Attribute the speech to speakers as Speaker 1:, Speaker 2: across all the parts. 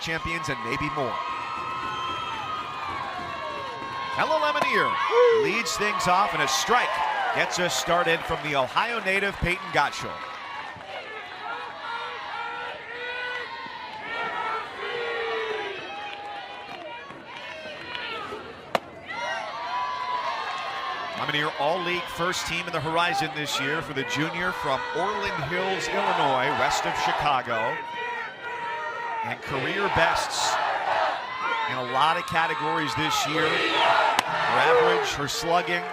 Speaker 1: champions and maybe more. Ella Lemonier leads things off, and a strike gets us started from the Ohio native Peyton Gottschall. Lemonier all-league first team in the Horizon this year for the junior from Orland Hills, Illinois, west of Chicago. And career bests in a lot of categories this year. Her average, her slugging,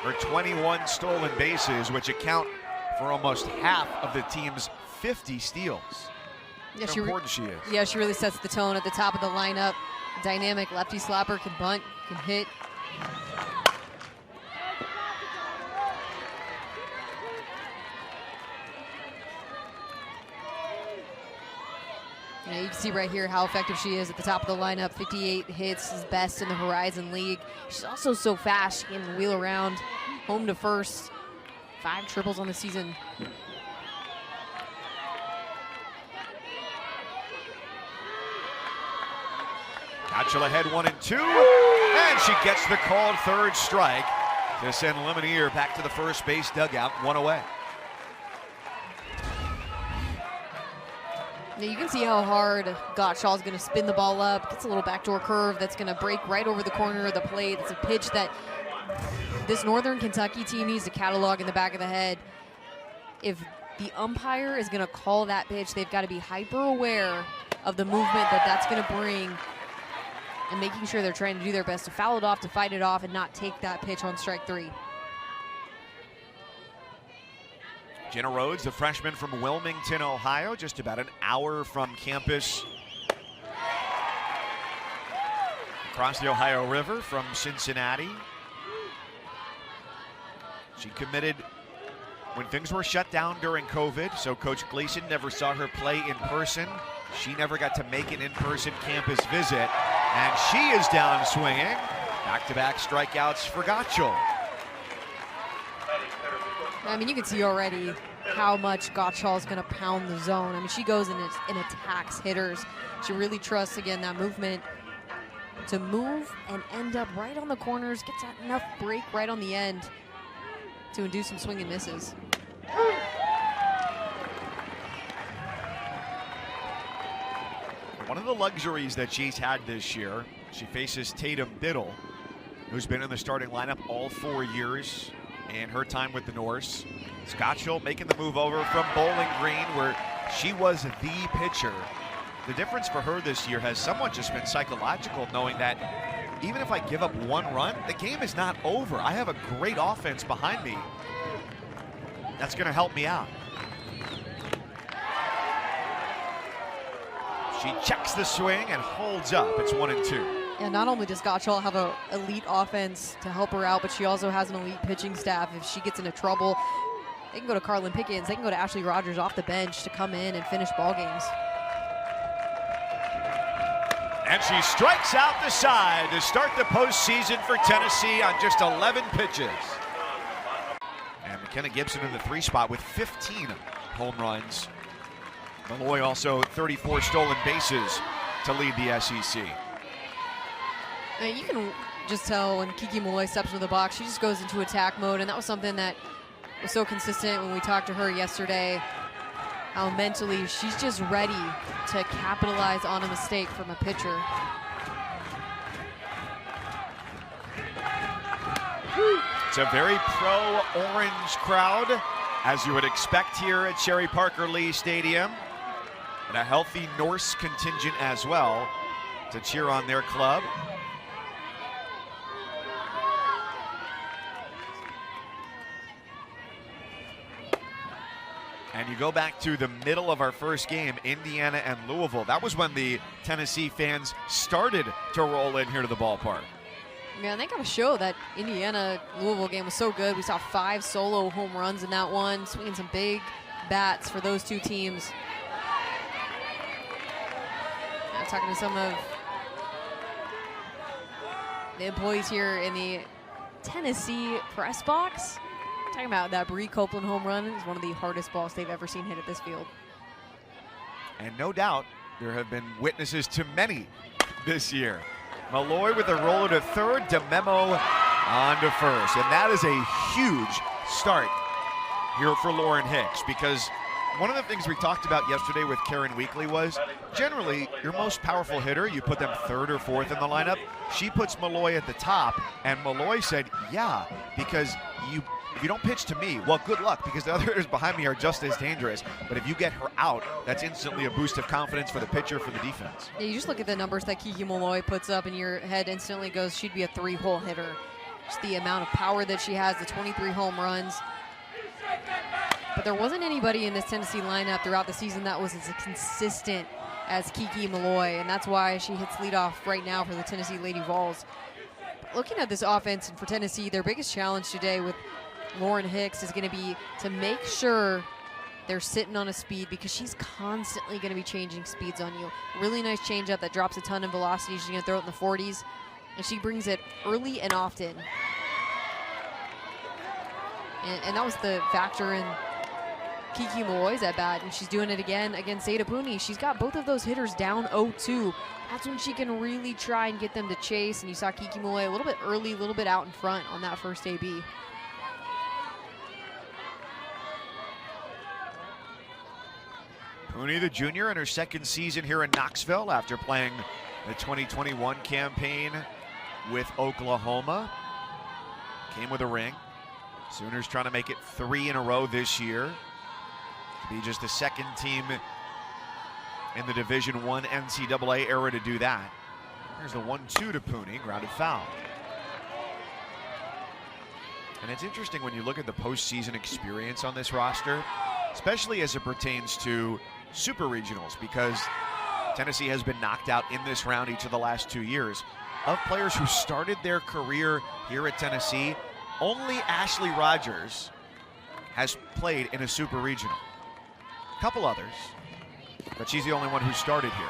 Speaker 1: her 21 stolen bases, which account for almost half of the team's 50 steals.
Speaker 2: Yeah,
Speaker 1: How important she is.
Speaker 2: Yeah, she really sets the tone at the top of the lineup. Dynamic lefty slapper, can bunt, can hit. You can see right here how effective she is at the top of the lineup. 58 hits is best in the Horizon League. She's also so fast, she can wheel around home to first. 5 triples on the season.
Speaker 1: Gottschall ahead 1-2, and she gets the called third strike to send Lemonier back to the first base dugout, 1 away.
Speaker 2: You can see how hard Gottschall is going to spin the ball up. Gets a little backdoor curve that's going to break right over the corner of the plate. It's a pitch that this Northern Kentucky team needs to catalog in the back of the head. If the umpire is going to call that pitch, they've got to be hyper aware of the movement that that's going to bring and making sure they're trying to do their best to foul it off, to fight it off, and not take that pitch on strike 3.
Speaker 1: Jenna Rhodes, a freshman from Wilmington, Ohio, just about an hour from campus across the Ohio River from Cincinnati. She committed when things were shut down during COVID, so Coach Gleason never saw her play in person. She never got to make an in-person campus visit, and she is down swinging. Back-to-back strikeouts for Gottschall.
Speaker 2: I mean, you can see already how much Gottschall is going to pound the zone. I mean, she goes and attacks hitters. She really trusts, again, that movement to move and end up right on the corners, gets enough break right on the end to induce some swing and misses.
Speaker 1: One of the luxuries that she's had this year, she faces Tatum Biddle, who's been in the starting lineup all 4 years in her time with the Norse. Gottschall making the move over from Bowling Green, where she was the pitcher. The difference for her this year has somewhat just been psychological, knowing that even if I give up 1 run, the game is not over. I have a great offense behind me that's going to help me out. She checks the swing and holds up. It's 1-2.
Speaker 2: And not only does Gottschall have an elite offense to help her out, but she also has an elite pitching staff. If she gets into trouble, they can go to Carlin Pickens, they can go to Ashley Rogers off the bench to come in and finish ball games.
Speaker 1: And she strikes out the side to start the postseason for Tennessee on just 11 pitches. And McKenna Gibson in the 3 spot with 15 home runs. Malloy also 34 stolen bases to lead the SEC.
Speaker 2: I mean, you can just tell when Kiki Malloy steps into the box, she just goes into attack mode, and that was something that was so consistent when we talked to her yesterday, how mentally she's just ready to capitalize on a mistake from a pitcher.
Speaker 1: It's a very pro-orange crowd, as you would expect here at Sherry Parker Lee Stadium, and a healthy Norse contingent as well to cheer on their club. And you go back to the middle of our first game, Indiana and Louisville. That was when the Tennessee fans started to roll in here to the ballpark.
Speaker 2: Man, they got to show that Indiana-Louisville game was so good. We saw 5 solo home runs in that one, swinging some big bats for those 2 teams. I'm talking to some of the employees here in the Tennessee press box. Talking about that Bree Copeland home run is one of the hardest balls they've ever seen hit at this field.
Speaker 1: And no doubt, there have been witnesses to many this year. Malloy with a roller to third, DeMemo on to first. And that is a huge start here for Lauren Hicks, because one of the things we talked about yesterday with Karen Weekly was generally your most powerful hitter, you put them third or fourth in the lineup. She puts Malloy at the top, and Malloy said, yeah, because if you don't pitch to me, well, good luck, because the other hitters behind me are just as dangerous. But if you get her out, that's instantly a boost of confidence for the pitcher, for the defense.
Speaker 2: Yeah, you just look at the numbers that Kiki Malloy puts up, and your head instantly goes, she'd be a 3-hole hitter. Just the amount of power that she has, the 23 home runs. But there wasn't anybody in this Tennessee lineup throughout the season that was as consistent as Kiki Malloy, and that's why she hits leadoff right now for the Tennessee Lady Vols. Looking at this offense, and for Tennessee, their biggest challenge today with Lauren Hicks is going to be to make sure they're sitting on a speed, because she's constantly going to be changing speeds on you. Really nice changeup that drops a ton of velocity. She's going to throw it in the 40s, and she brings it early and often. And that was the factor in Kiki Malloy's at bat, and she's doing it again against Zeta Pooney. She's got both of those hitters down 0-2. That's when she can really try and get them to chase, and you saw Kiki Malloy a little bit early, a little bit out in front on that first AB.
Speaker 1: Pooney, the junior, in her second season here in Knoxville after playing the 2021 campaign with Oklahoma. Came with a ring. Sooners trying to make it 3 in a row this year. To be just the second team in the Division I NCAA era to do that. Here's the 1-2 to Pooney, grounded foul. And it's interesting when you look at the postseason experience on this roster, especially as it pertains to super regionals, because Tennessee has been knocked out in this round each of the last 2 years. Of players who started their career here at Tennessee, only Ashley Rogers has played in a super regional. A couple others, but she's the only one who started here.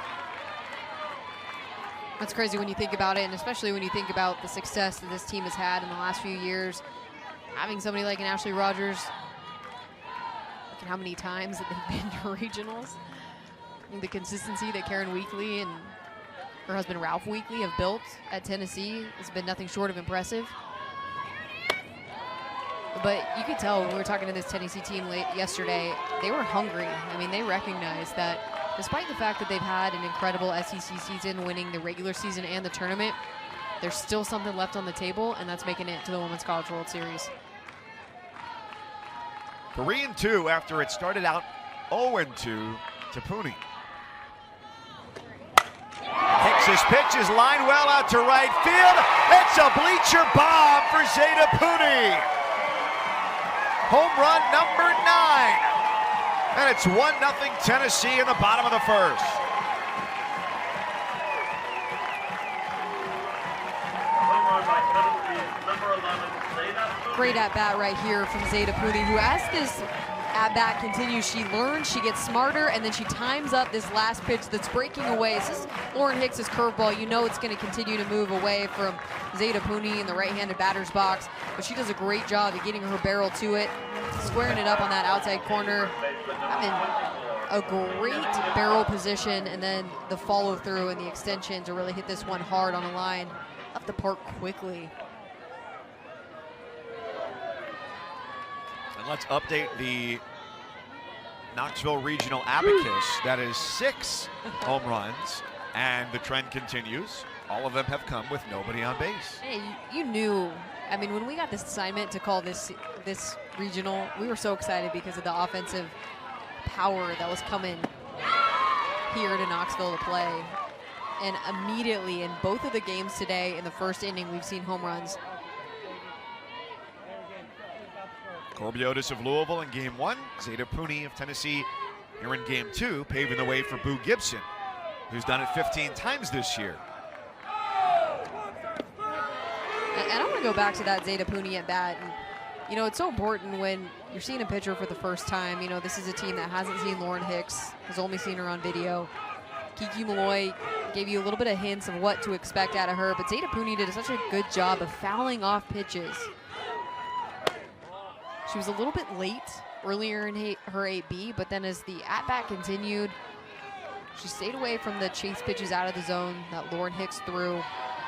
Speaker 2: That's crazy when you think about it, and especially when you think about the success that this team has had in the last few years. Having somebody like an Ashley Rogers, look at how many times that they've been to regionals. And the consistency that Karen Weekly and her husband Ralph Weekly have built at Tennessee has been nothing short of impressive. But you could tell when we were talking to this Tennessee team yesterday, they were hungry. I mean, they recognized that despite the fact that they've had an incredible SEC season, winning the regular season and the tournament, there's still something left on the table, and that's making it to the Women's College World Series.
Speaker 1: 3-2 after it started out 0-2 to Pooney. Hicks's pitch is lined well out to right field. It's a bleacher bomb for Zeta Pooney. Home run number 9. And it's 1-0 Tennessee in the bottom of the first.
Speaker 2: Great at-bat right here from Zeta Pooney, who, as this at-bat continues, she learns, she gets smarter, and then she times up this last pitch that's breaking away. This is Lauren Hicks' curveball. You know it's going to continue to move away from Zeta Pooney in the right-handed batter's box, but she does a great job of getting her barrel to it, squaring it up on that outside corner, having a great barrel position, and then the follow-through and the extension to really hit this one hard on the line. Left the park quickly.
Speaker 1: And let's update the Knoxville Regional Abacus. That is 6 home runs, and the trend continues. All of them have come with nobody on base.
Speaker 2: Hey, you knew. I mean, when we got this assignment to call this regional, we were so excited because of the offensive power that was coming here to Knoxville to play. And immediately in both of the games today, in the first inning, we've seen home runs.
Speaker 1: Corbiotis of Louisville in game 1. Zeta Pooney of Tennessee here in game 2, paving the way for Boo Gibson, who's done it 15 times this year.
Speaker 2: And I want to go back to that Zeta Pooney at bat. And, you know, it's so important when you're seeing a pitcher for the first time. You know, this is a team that hasn't seen Lauren Hicks, has only seen her on video. Kiki Malloy gave you a little bit of hints of what to expect out of her, but Zeta Pooney did such a good job of fouling off pitches. She was a little bit late earlier in her 8B, but then as the at-bat continued, She stayed away from the chase pitches out of the zone that Lauren Hicks threw,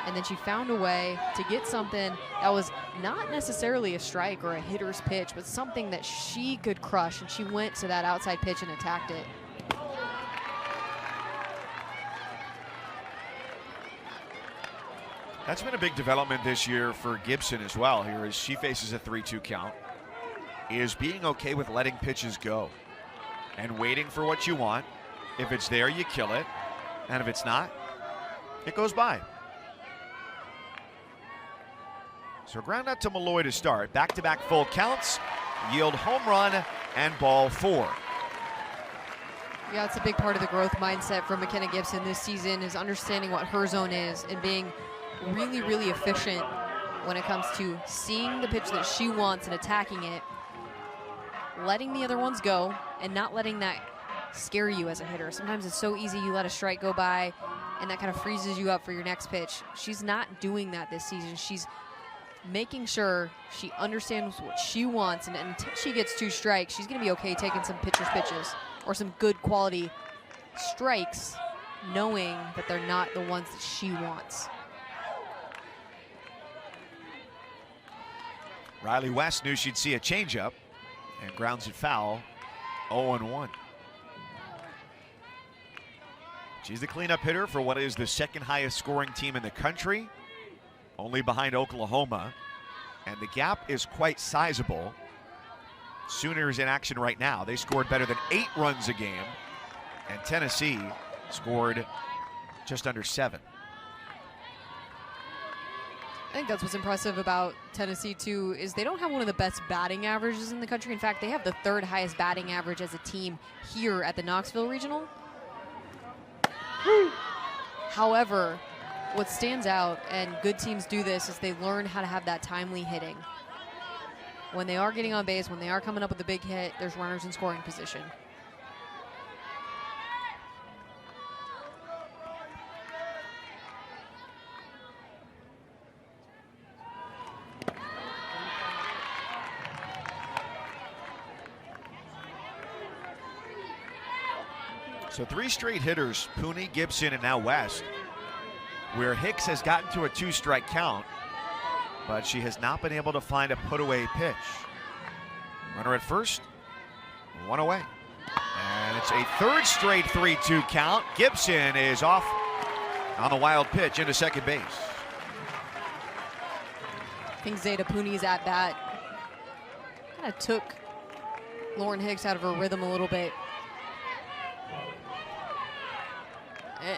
Speaker 2: and then she found a way to get something that was not necessarily a strike or a hitter's pitch, but something that she could crush, and she went to that outside pitch and attacked it.
Speaker 1: That's been a big development this year for Gibson as well here as she faces a 3-2 count, is being okay with letting pitches go and waiting for what you want. If it's there, you kill it, and if it's not, it goes by. So ground out to Malloy to start. Back-to-back full counts, yield home run and ball 4.
Speaker 2: Yeah, it's a big part of the growth mindset for McKenna Gibson this season, is understanding what her zone is and being really, really efficient when it comes to seeing the pitch that she wants and attacking it, letting the other ones go, and not letting that scare you as a hitter. Sometimes it's so easy, you let a strike go by, and that kind of freezes you up for your next pitch. She's not doing that this season. She's making sure she understands what she wants, and until she gets 2 strikes, she's going to be okay taking some pitcher's pitches or some good quality strikes, knowing that they're not the ones that she wants.
Speaker 1: Riley West knew she'd see a changeup and grounds it foul, 0-1. She's the cleanup hitter for what is the second highest scoring team in the country, only behind Oklahoma, and the gap is quite sizable. Sooners in action right now. They scored better than 8 runs a game, and Tennessee scored just under 7.
Speaker 2: I think that's what's impressive about Tennessee, too, is they don't have one of the best batting averages in the country. In fact, they have the 3rd highest batting average as a team here at the Knoxville Regional. However, what stands out, and good teams do this, is they learn how to have that timely hitting. When they are getting on base, when they are coming up with a big hit, there's runners in scoring position.
Speaker 1: So 3 straight hitters, Pooney, Gibson, and now West, where Hicks has gotten to a 2-strike count, but she has not been able to find a put-away pitch. Runner at first, 1 away. And it's a 3rd straight 3-2 count. Gibson is off on the wild pitch into second base.
Speaker 2: I think Zeta Pooney's at bat kind of took Lauren Hicks out of her rhythm a little bit.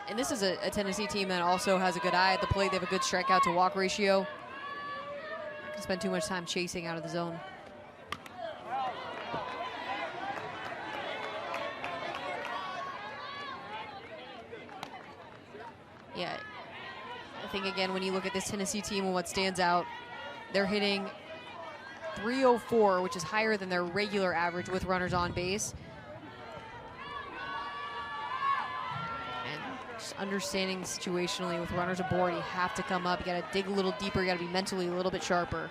Speaker 2: And this is a Tennessee team that also has a good eye at the plate. They have a good strikeout to walk ratio. Don't spend too much time chasing out of the zone. Yeah, I think again, when you look at this Tennessee team and what stands out, they're hitting .304, which is higher than their regular average with runners on base. Understanding situationally with runners aboard, you have to come up, you got to dig a little deeper, you got to be mentally a little bit sharper.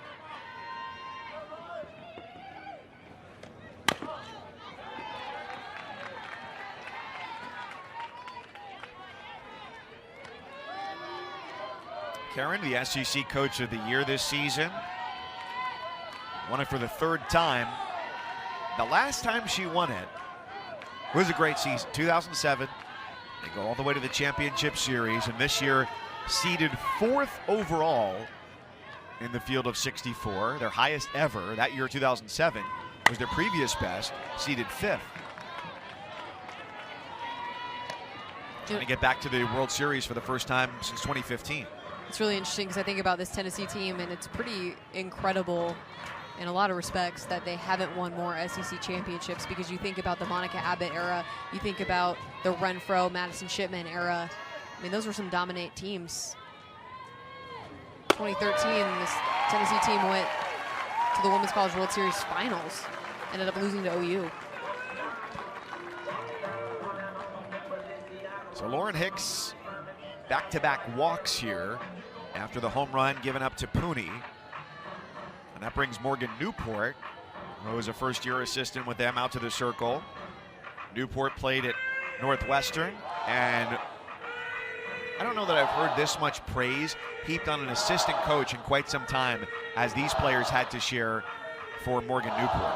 Speaker 1: Karen, the SEC Coach of the Year this season, won it for the 3rd time. The last time she won it was a great season, 2007. They go all the way to the championship series, and this year seeded 4th overall in the field of 64, their highest ever. That year, 2007, was their previous best, seeded 5th. Trying to get back to the World Series for the first time since 2015.
Speaker 2: It's really interesting because I think about this Tennessee team, and it's pretty incredible in a lot of respects that they haven't won more SEC championships, because you think about the Monica Abbott era, you think about the Renfro, Madison Shipman era. I mean, those were some dominant teams. 2013, this Tennessee team went to the Women's College World Series Finals, ended up losing to OU.
Speaker 1: So Lauren Hicks, back-to-back walks here after the home run given up to Pooney. And that brings Morgan Newport, who was a first-year assistant with them, out to the circle. Newport played at Northwestern, And I don't know that I've heard this much praise heaped on an assistant coach in quite some time as these players had to share for Morgan Newport.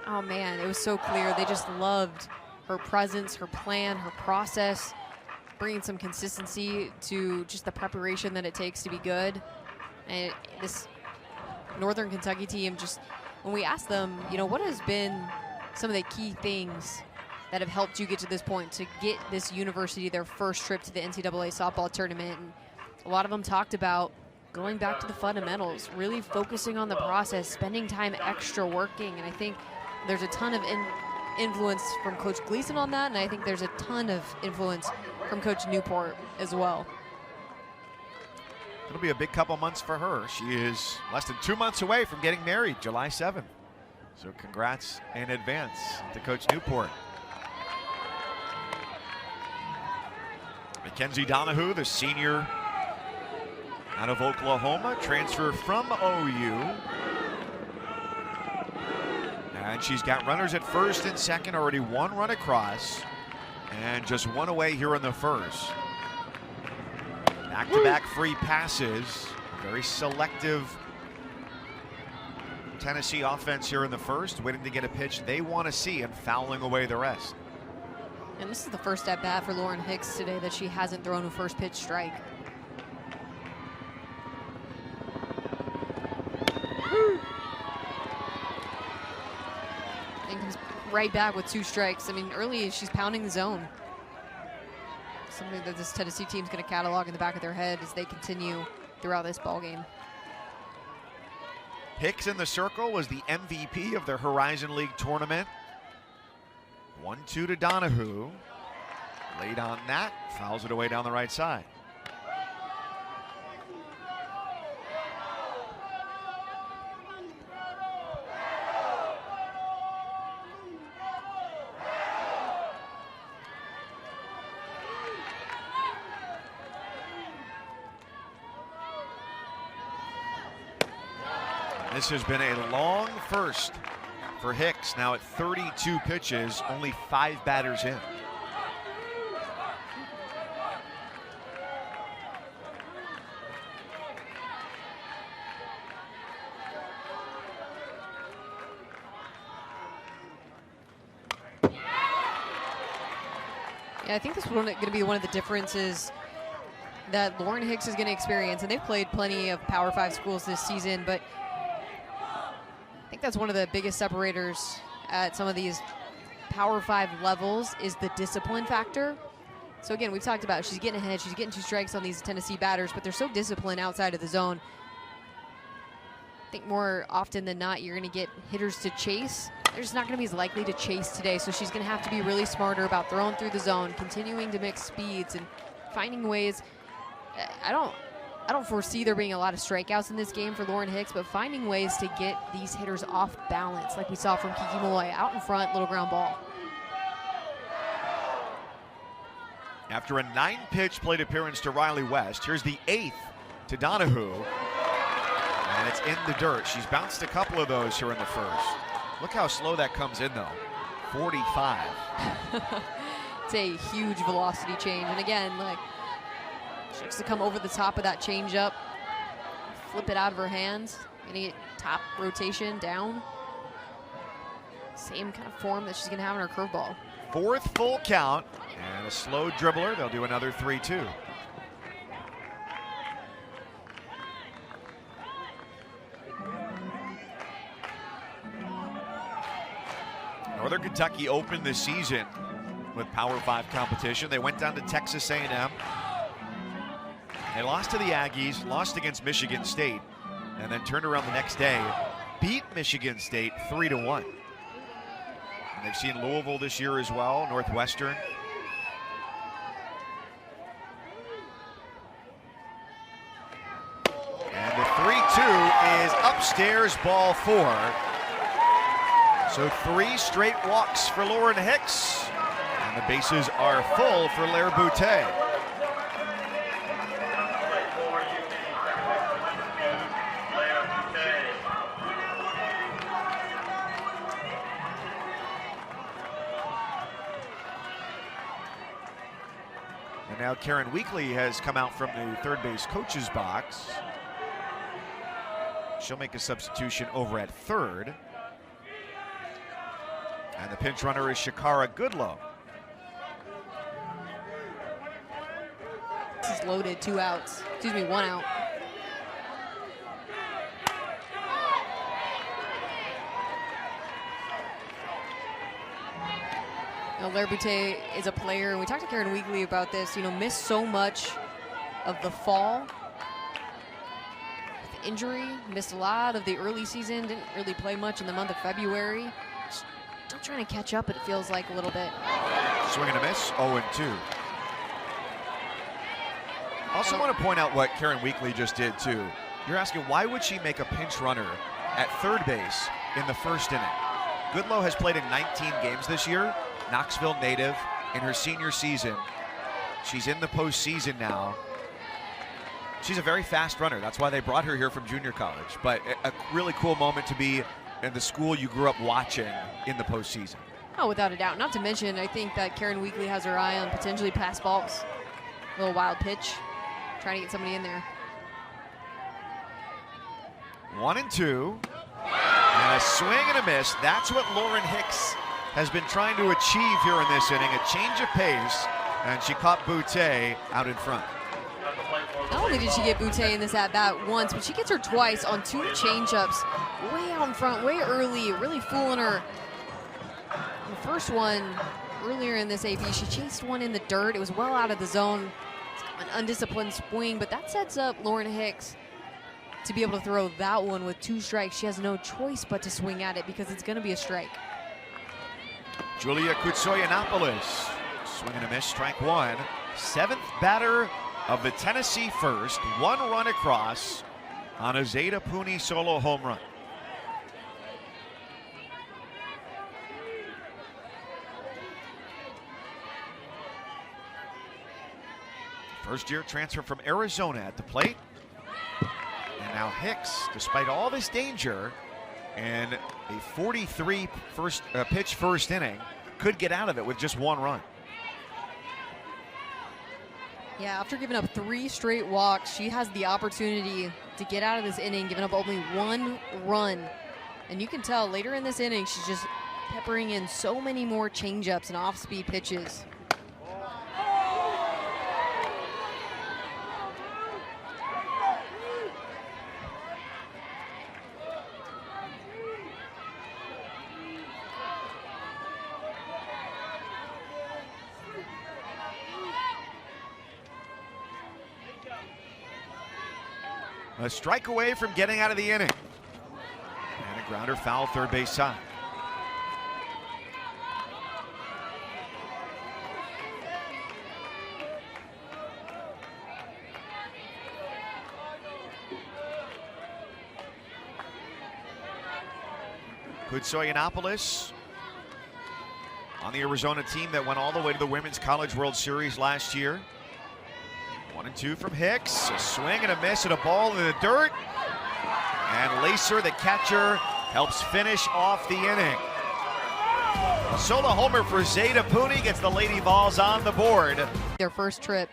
Speaker 2: Oh man, it was so clear. They just loved her presence, her plan, her process, bringing some consistency to just the preparation that it takes to be good. And this Northern Kentucky team, just when we asked them, you know, what has been some of the key things that have helped you get to this point, to get this university their first trip to the NCAA softball tournament, and a lot of them talked about going back to the fundamentals, really focusing on the process, spending time extra working. And I think there's a ton of influence from Coach Gleason on that, and I think there's a ton of influence from Coach Newport as well.
Speaker 1: It'll be a big couple months for her. She is less than 2 months away from getting married, July 7th. So congrats in advance to Coach Newport. Mackenzie Donahue, the senior out of Oklahoma, transfer from OU. And she's got runners at first and second, already one run across, and just one away here in the first. Back-to-back free passes, very selective Tennessee offense here in the first, waiting to get a pitch they want to see and fouling away the rest.
Speaker 2: And this is the first at bat for Lauren Hicks today that she hasn't thrown a first pitch strike. And comes right back with 2 strikes. I mean, early she's pounding the zone. Something that this Tennessee team's going to catalog in the back of their head as they continue throughout this ball game.
Speaker 1: Hicks in the circle was the MVP of the Horizon League tournament. 1-2 to Donahue. Late on that, fouls it away down the right side. This has been a long first for Hicks. Now at 32 pitches, only 5 batters in.
Speaker 2: Yeah, I think this is going to be one of the differences that Lauren Hicks is going to experience. And they've played plenty of Power 5 schools this season, but I think that's one of the biggest separators at some of these Power 5 levels is the discipline factor. So again, we've talked about she's getting ahead, she's getting 2 strikes on these Tennessee batters, but they're so disciplined outside of the zone. I think more often than not, you're going to get hitters to chase. They're just not going to be as likely to chase today, so she's going to have to be really smarter about throwing through the zone, continuing to mix speeds and finding ways. I don't foresee there being a lot of strikeouts in this game for Lauren Hicks, but finding ways to get these hitters off balance, like we saw from Kiki Malloy, out in front, little ground ball.
Speaker 1: After a 9-pitch plate appearance to Riley West, here's the 8th to Donahue, and it's in the dirt. She's bounced a couple of those here in the first. Look how slow that comes in, though. 45.
Speaker 2: It's a huge velocity change, and again, like, she likes to come over the top of that changeup, flip it out of her hands, gonna get top rotation down. Same kind of form that she's gonna have in her curveball.
Speaker 1: 4th full count and a slow dribbler. They'll do another 3-2. Northern Kentucky opened the season with Power 5 competition. They went down to Texas A&M. They lost to the Aggies, lost against Michigan State, and then turned around the next day, beat Michigan State 3-1. And they've seen Louisville this year as well, Northwestern. And the 3-2 is upstairs, ball 4. So 3 straight walks for Lauren Hicks, and the bases are full for Lair Boutte. And now Karen Weekly has come out from the third base coach's box. She'll make a substitution over at third. And the pinch runner is Shakara Goodlow.
Speaker 2: This is loaded, 2 outs. Excuse me, 1 out. Now, Lair Boutte is a player, and we talked to Karen Weekly about this, missed so much of the fall with injury, missed a lot of the early season, didn't really play much in the month of February. Still trying to catch up, it feels like a little bit.
Speaker 1: Swing and a miss, 0-2. Also want to point out what Karen Weekly just did too. You're asking, why would she make a pinch runner at third base in the first inning? Goodlow has played in 19 games this year, Knoxville native in her senior season. She's in the postseason now. She's a very fast runner. That's why they brought her here from junior college. But a really cool moment to be in the school you grew up watching in the postseason.
Speaker 2: Oh, without a doubt. Not to mention, I think that Karen Weekly has her eye on potentially pass balls. A little wild pitch, trying to get somebody in there.
Speaker 1: 1-2. And a swing and a miss. That's what Lauren Hicks has been trying to achieve here in this inning, a change of pace, and she caught Boutte out in front.
Speaker 2: Not only did she get Boutte in this at-bat once, but she gets her twice on 2 changeups, way out in front, way early, really fooling her. The first one, earlier in this AB, she chased one in the dirt. It was well out of the zone. It's an undisciplined swing, but that sets up Lauren Hicks to be able to throw that one with 2 strikes. She has no choice but to swing at it because it's going to be a strike.
Speaker 1: Julia Kutsoyanopoulos, swing and a miss, strike 1. 7th batter of the Tennessee first, 1 run across on a Zeta Pooney solo home run. First-year transfer from Arizona at the plate. And now Hicks, despite all this danger, and a 43 pitch first inning, could get out of it with just 1 run.
Speaker 2: Yeah, after giving up 3 straight walks, she has the opportunity to get out of this inning, giving up only 1 run. And you can tell later in this inning, she's just peppering in so many more changeups and off-speed pitches.
Speaker 1: A strike away from getting out of the inning. And a grounder foul third base side. Kutsoyanopoulos on the Arizona team that went all the way to the Women's College World Series last year. 1-2 from Hicks, a swing and a miss and a ball in the dirt. And Lacer, the catcher, helps finish off the inning. A solo homer for Zeta Pooney gets the Lady Vols on the board.
Speaker 2: Their first trip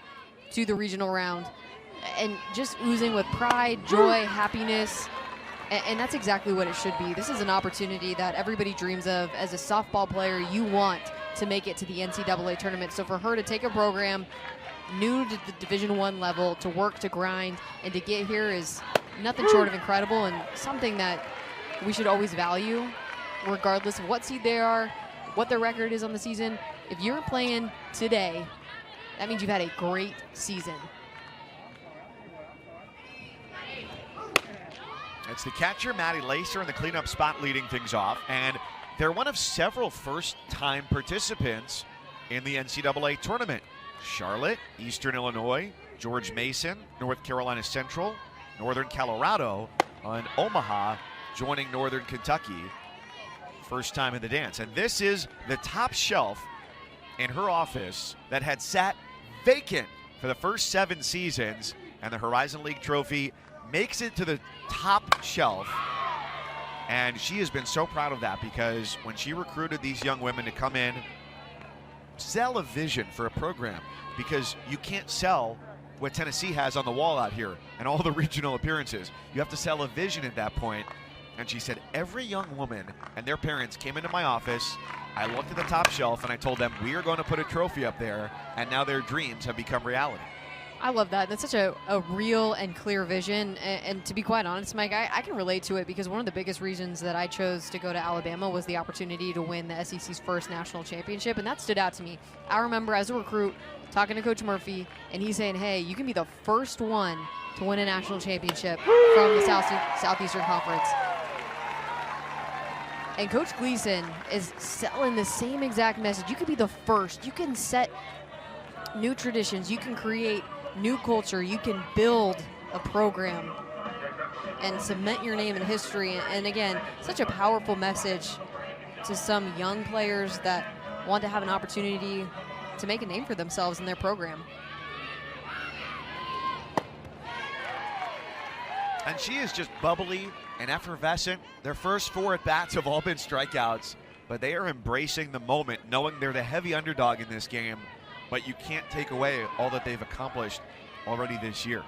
Speaker 2: to the regional round, and just oozing with pride, joy, happiness, and that's exactly what it should be. This is an opportunity that everybody dreams of. As a softball player, you want to make it to the NCAA tournament. So for her to take a program new to the Division I level, to work, to grind, and to get here is nothing short of incredible, and something that we should always value, regardless of what seed they are, what their record is on the season. If you're playing today, that means you've had a great season.
Speaker 1: It's the catcher, Maddie Lacer, in the cleanup spot leading things off, and they're one of several first-time participants in the NCAA tournament. Charlotte, Eastern Illinois, George Mason, North Carolina Central, Northern Colorado, and Omaha joining Northern Kentucky. First time in the dance. And this is the top shelf in her office that had sat vacant for the first 7 seasons, and the Horizon League trophy makes it to the top shelf. And she has been so proud of that, because when she recruited these young women to come in, sell a vision for a program, because you can't sell what Tennessee has on the wall out here and all the regional appearances. You have to sell a vision at that point. And she said every young woman and their parents came into my office. I looked at the top shelf and I told them, we are going to put a trophy up there, and now their dreams have become reality.
Speaker 2: I love that. That's such a real and clear vision. And to be quite honest, Mike, I can relate to it, because one of the biggest reasons that I chose to go to Alabama was the opportunity to win the SEC's first national championship, and that stood out to me. I remember as a recruit talking to Coach Murphy, and he's saying, hey, you can be the first one to win a national championship from the Southeastern Conference. And Coach Gleason is selling the same exact message. You can be the first. You can set new traditions. You can create new culture. You can build a program and cement your name in history. And again, such a powerful message to some young players that want to have an opportunity to make a name for themselves in their program.
Speaker 1: And she is just bubbly and effervescent. Their first 4 at-bats have all been strikeouts, but they are embracing the moment, knowing they're the heavy underdog in this game, but you can't take away all that they've accomplished already this year.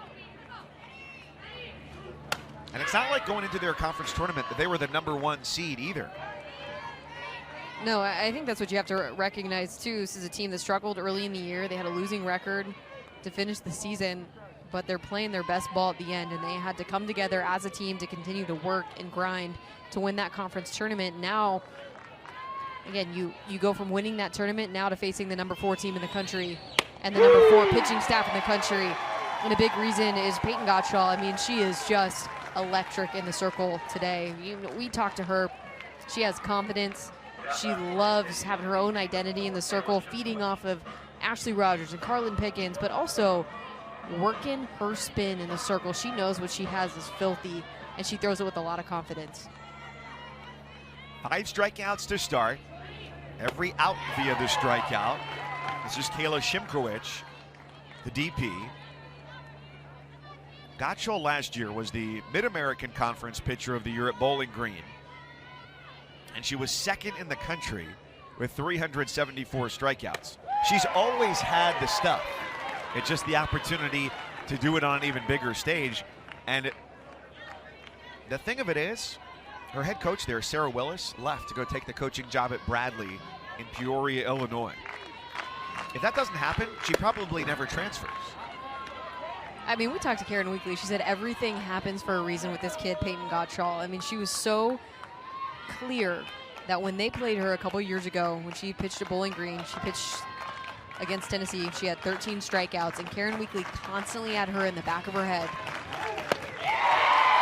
Speaker 1: And it's not like going into their conference tournament that they were the #1 seed either.
Speaker 2: No, I think that's what you have to recognize, too. This is a team that struggled early in the year. They had a losing record to finish the season, but they're playing their best ball at the end, and they had to come together as a team to continue to work and grind to win that conference tournament. Now, again, you go from winning that tournament now to facing the #4 team in the country and the #4 pitching staff in the country. And a big reason is Peyton Gottschall. I mean, she is just electric in the circle today. We talked to her. She has confidence. She loves having her own identity in the circle, feeding off of Ashley Rogers and Carlin Pickens, but also working her spin in the circle. She knows what she has is filthy, and she throws it with a lot of confidence.
Speaker 1: 5 strikeouts to start. Every out via the strikeout. This is Kayla Shimkowicz, the DP. Gottschall last year was the Mid-American Conference Pitcher of the Year at Bowling Green. And she was second in the country with 374 strikeouts. She's always had the stuff. It's just the opportunity to do it on an even bigger stage. And the thing of it is, her head coach there, Sarah Willis, left to go take the coaching job at Bradley in Peoria, Illinois. If that doesn't happen, she probably never transfers.
Speaker 2: I mean, we talked to Karen Weekly. She said everything happens for a reason with this kid, Peyton Gottschall. I mean, she was so clear that when they played her a couple years ago, when she pitched at Bowling Green, she pitched against Tennessee. She had 13 strikeouts, and Karen Weekly constantly had her in the back of her head.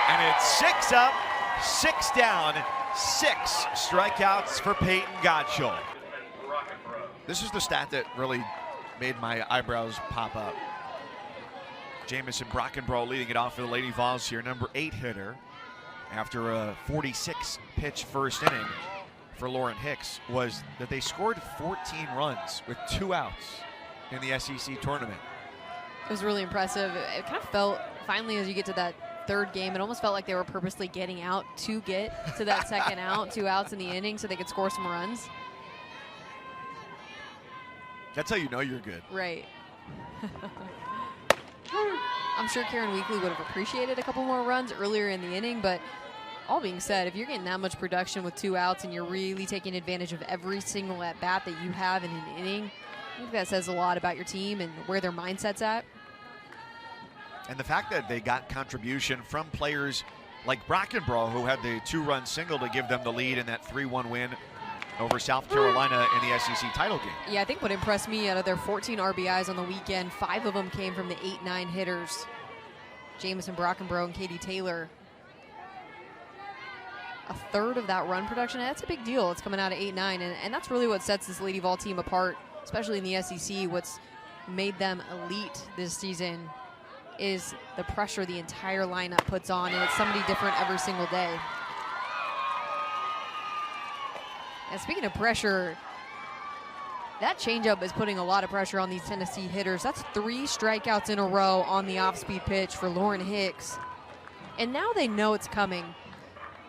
Speaker 1: And it's 6 up, 6 down, 6 strikeouts for Peyton Gottschall. This is the stat that really made my eyebrows pop up. Jamison Brockenbrough leading it off for the Lady Vols here, #8 hitter. After a 46-pitch first inning for Lauren Hicks, was that they scored 14 runs with 2 outs in the SEC tournament.
Speaker 2: It was really impressive. It kind of felt, finally, as you get to that third game, it almost felt like they were purposely getting out to get to that second out, 2 outs in the inning so they could score some runs.
Speaker 1: That's how you know you're good.
Speaker 2: Right. I'm sure Karen Weekly would have appreciated a couple more runs earlier in the inning, but all being said, if you're getting that much production with 2 outs and you're really taking advantage of every single at-bat that you have in an inning, I think that says a lot about your team and where their mindset's at.
Speaker 1: And the fact that they got contribution from players like Brockenbrough, who had the 2-run single to give them the lead in that 3-1 win over South Carolina in the SEC title game.
Speaker 2: Yeah, I think what impressed me, out of their 14 RBIs on the weekend, 5 of them came from the 8-9 hitters. Jamison Brockenbrough and Katie Taylor. A third of that run production, that's a big deal. It's coming out of 8-9, and that's really what sets this Lady Vol team apart, especially in the SEC. What's made them elite this season is the pressure the entire lineup puts on, and it's somebody different every single day. And speaking of pressure, that changeup is putting a lot of pressure on these Tennessee hitters. That's 3 strikeouts in a row on the off-speed pitch for Lauren Hicks. And now they know it's coming.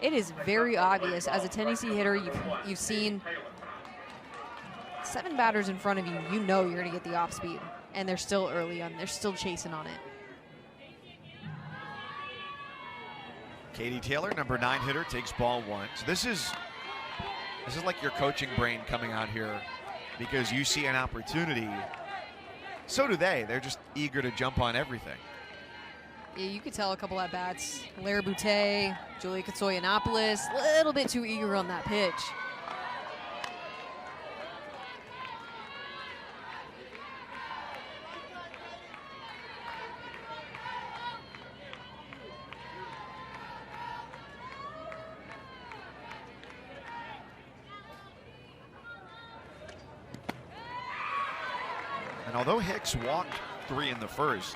Speaker 2: It is very obvious. As a Tennessee hitter, you've seen 7 batters in front of you, you know you're going to get the off speed. And they're still early on. They're still chasing on it.
Speaker 1: Katie Taylor, number 9 hitter, takes ball 1. So this is like your coaching brain coming out here because you see an opportunity. So do they. They're just eager to jump on everything.
Speaker 2: Yeah, you could tell a couple at bats. Lara Boutte, Julia Katsoyanopoulos, a little bit too eager on that pitch.
Speaker 1: And although Hicks walked 3 in the first,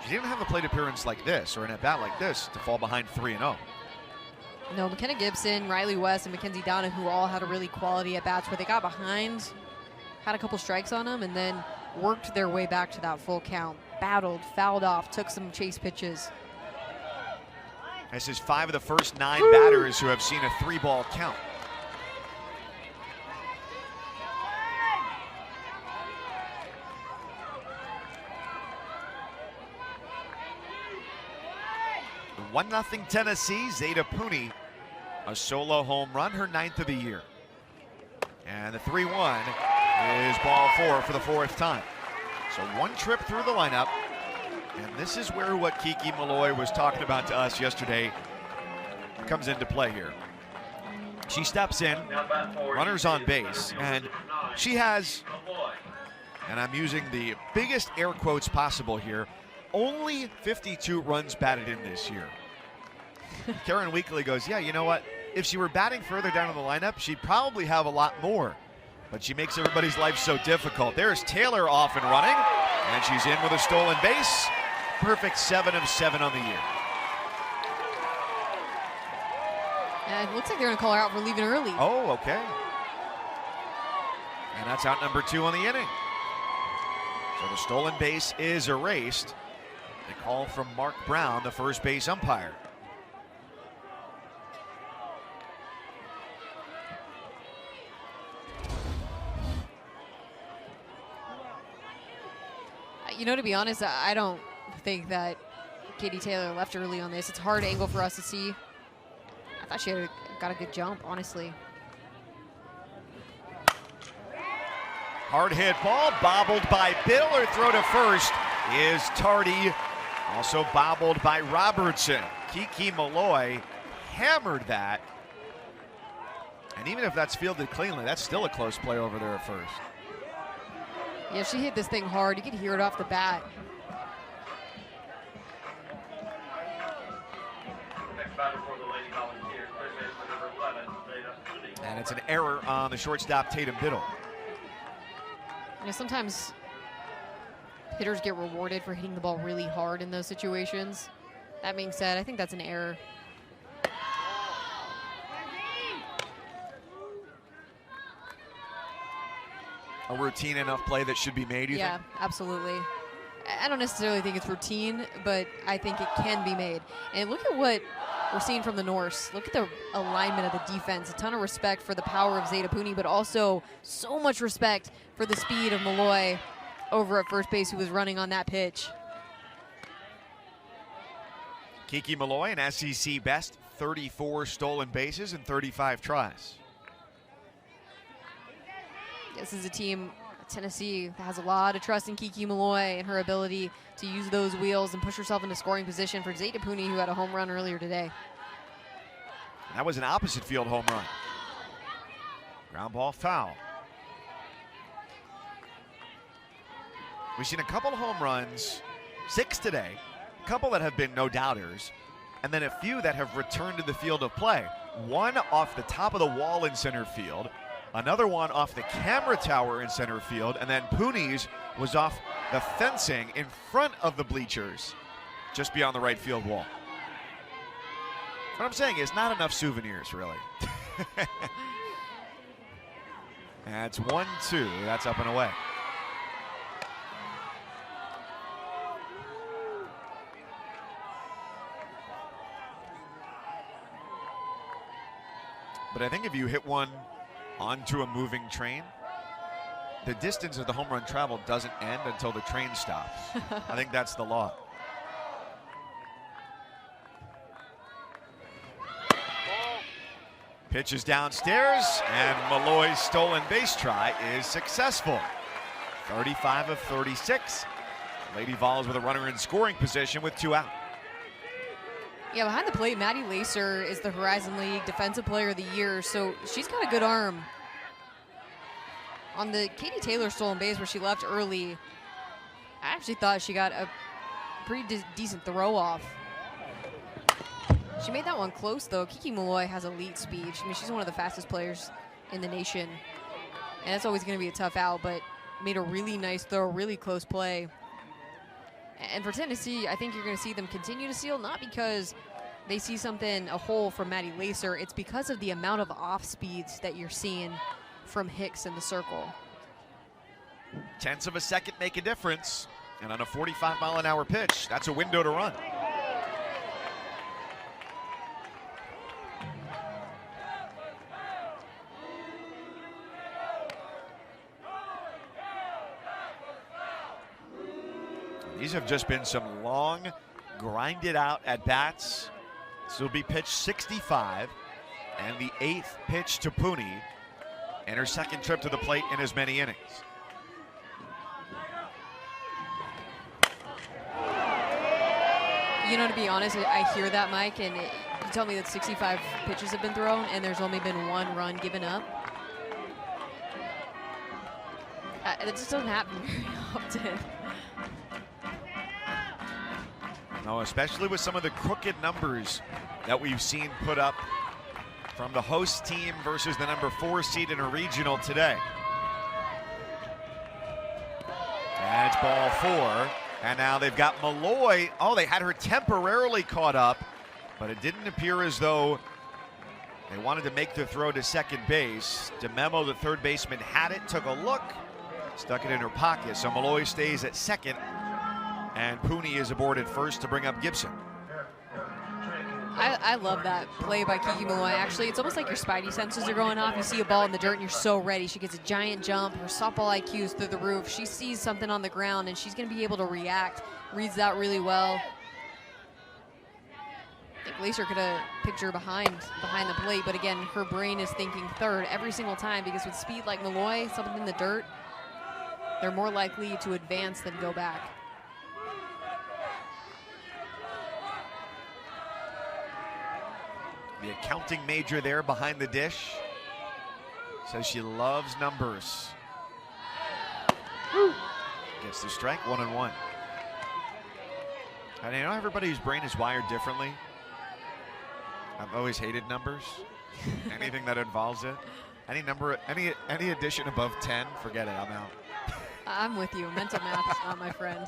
Speaker 1: she didn't have a plate appearance like this or an at-bat like this to fall behind 3-0.
Speaker 2: No, McKenna Gibson, Riley West, and Mackenzie Donahue all had a really quality at-bats where they got behind, had a couple strikes on them, and then worked their way back to that full count. Battled, fouled off, took some chase pitches.
Speaker 1: This is 5 of the first 9 batters who have seen a 3-ball count. The 1-0 Tennessee, Zeta Pooney, a solo home run, her 9th of the year. And the 3-1 is ball 4 for the 4th time. So 1 trip through the lineup. And this is where what Kiki Malloy was talking about to us yesterday comes into play here. She steps in, runners on base, and she has, and I'm using the biggest air quotes possible here, only 52 runs batted in this year. Karen Weekly goes, yeah, you know what? If she were batting further down in the lineup, she'd probably have a lot more. But she makes everybody's life so difficult. There's Taylor off and running, and she's in with a stolen base. Perfect 7 of 7 on the year.
Speaker 2: And it looks like they're going to call her out for leaving early.
Speaker 1: Oh, okay. And that's out number 2 on the inning. So the stolen base is erased. The call from Mark Brown, the first base umpire.
Speaker 2: You know, to be honest, I don't think that Katie Taylor left early on this. It's a hard angle for us to see. I thought she had got a good jump, honestly.
Speaker 1: Hard hit ball, bobbled by Bill. Her throw to first is tardy. Also bobbled by Robertson. Kiki Malloy hammered that. And even if that's fielded cleanly, that's still a close play over there at first.
Speaker 2: Yeah, she hit this thing hard. You could hear it off the bat.
Speaker 1: And it's an error on the shortstop, Tatum Biddle.
Speaker 2: You know, sometimes hitters get rewarded for hitting the ball really hard in those situations. That being said, I think that's an error.
Speaker 1: A routine enough play that should be made, you think?
Speaker 2: Yeah, absolutely. I don't necessarily think it's routine, but I think it can be made. And look at what we're seeing from the Norse. Look at the alignment of the defense. A ton of respect for the power of Zeta Pooney, but also so much respect for the speed of Malloy over at first base, who was running on that pitch.
Speaker 1: Kiki Malloy, an SEC best, 34 stolen bases in 35 tries.
Speaker 2: This is a team, Tennessee, that has a lot of trust in Kiki Malloy and her ability to use those wheels and push herself into scoring position for Zeta Pooney, who had a home run earlier today.
Speaker 1: That was an opposite field home run. Ground ball foul. We've seen a couple of home runs, 6 today, a couple that have been no doubters, and then a few that have returned to the field of play. One off the top of the wall in center field, another one off the camera tower in center field, and then Pooney's was off the fencing in front of the bleachers, just beyond the right field wall. What I'm saying is not enough souvenirs, really. That's 1-2. That's up and away. But I think if you hit one onto a moving train, the distance of the home run travel doesn't end until the train stops. I think that's the law. Pitch is downstairs, and Malloy's stolen base try is successful. 35 of 36. Lady Vols with a runner in scoring position with 2 out.
Speaker 2: Yeah, behind the plate, Maddie Lacer is the Horizon League Defensive Player of the Year, so she's got a good arm. On the Katie Taylor stolen base where she left early, I actually thought she got a pretty decent throw off. She made that one close, though. Kiki Malloy has elite speed. I mean, she's one of the fastest players in the nation, and that's always going to be a tough out, but made a really nice throw, really close play. And for Tennessee, I think you're going to see them continue to steal, not because they see something, a hole from Maddie Lacer. It's because of the amount of off speeds that you're seeing from Hicks in the circle.
Speaker 1: Tenths of a second make a difference, and on a 45-mile-an-hour pitch, that's a window to run. These have just been some long, grinded out at bats. This will be pitch 65 and the 8th pitch to Pooney and her second trip to the plate in as many innings.
Speaker 2: You know, to be honest, I hear that, Mike, and you tell me that 65 pitches have been thrown and there's only been 1 run given up. It just doesn't happen very often.
Speaker 1: No, especially with some of the crooked numbers that we've seen put up from the host team versus the number 4 seed in a regional today. And it's ball 4. And now they've got Malloy. Oh, they had her temporarily caught up, but it didn't appear as though they wanted to make the throw to second base. DeMemo, the third baseman, had it, took a look, stuck it in her pocket. So Malloy stays at second, and Pooney is aboard at first to bring up Gibson.
Speaker 2: I love that play by Kiki Malloy. Actually, it's almost like your spidey senses are going off. You see a ball in the dirt and you're so ready. She gets a giant jump. Her softball IQ is through the roof. She sees something on the ground and she's going to be able to react. Reads that really well. I think Lacer could have picked her behind the plate, but again, her brain is thinking third every single time, because with speed like Malloy, something in the dirt, they're more likely to advance than go back.
Speaker 1: The accounting major there behind the dish says she loves numbers. Gets the strike, 1-1. And I know everybody's brain is wired differently. I've always hated numbers. Anything that involves it. Any number, any addition above 10, forget it, I'm out.
Speaker 2: I'm with you. Mental math is not my friend.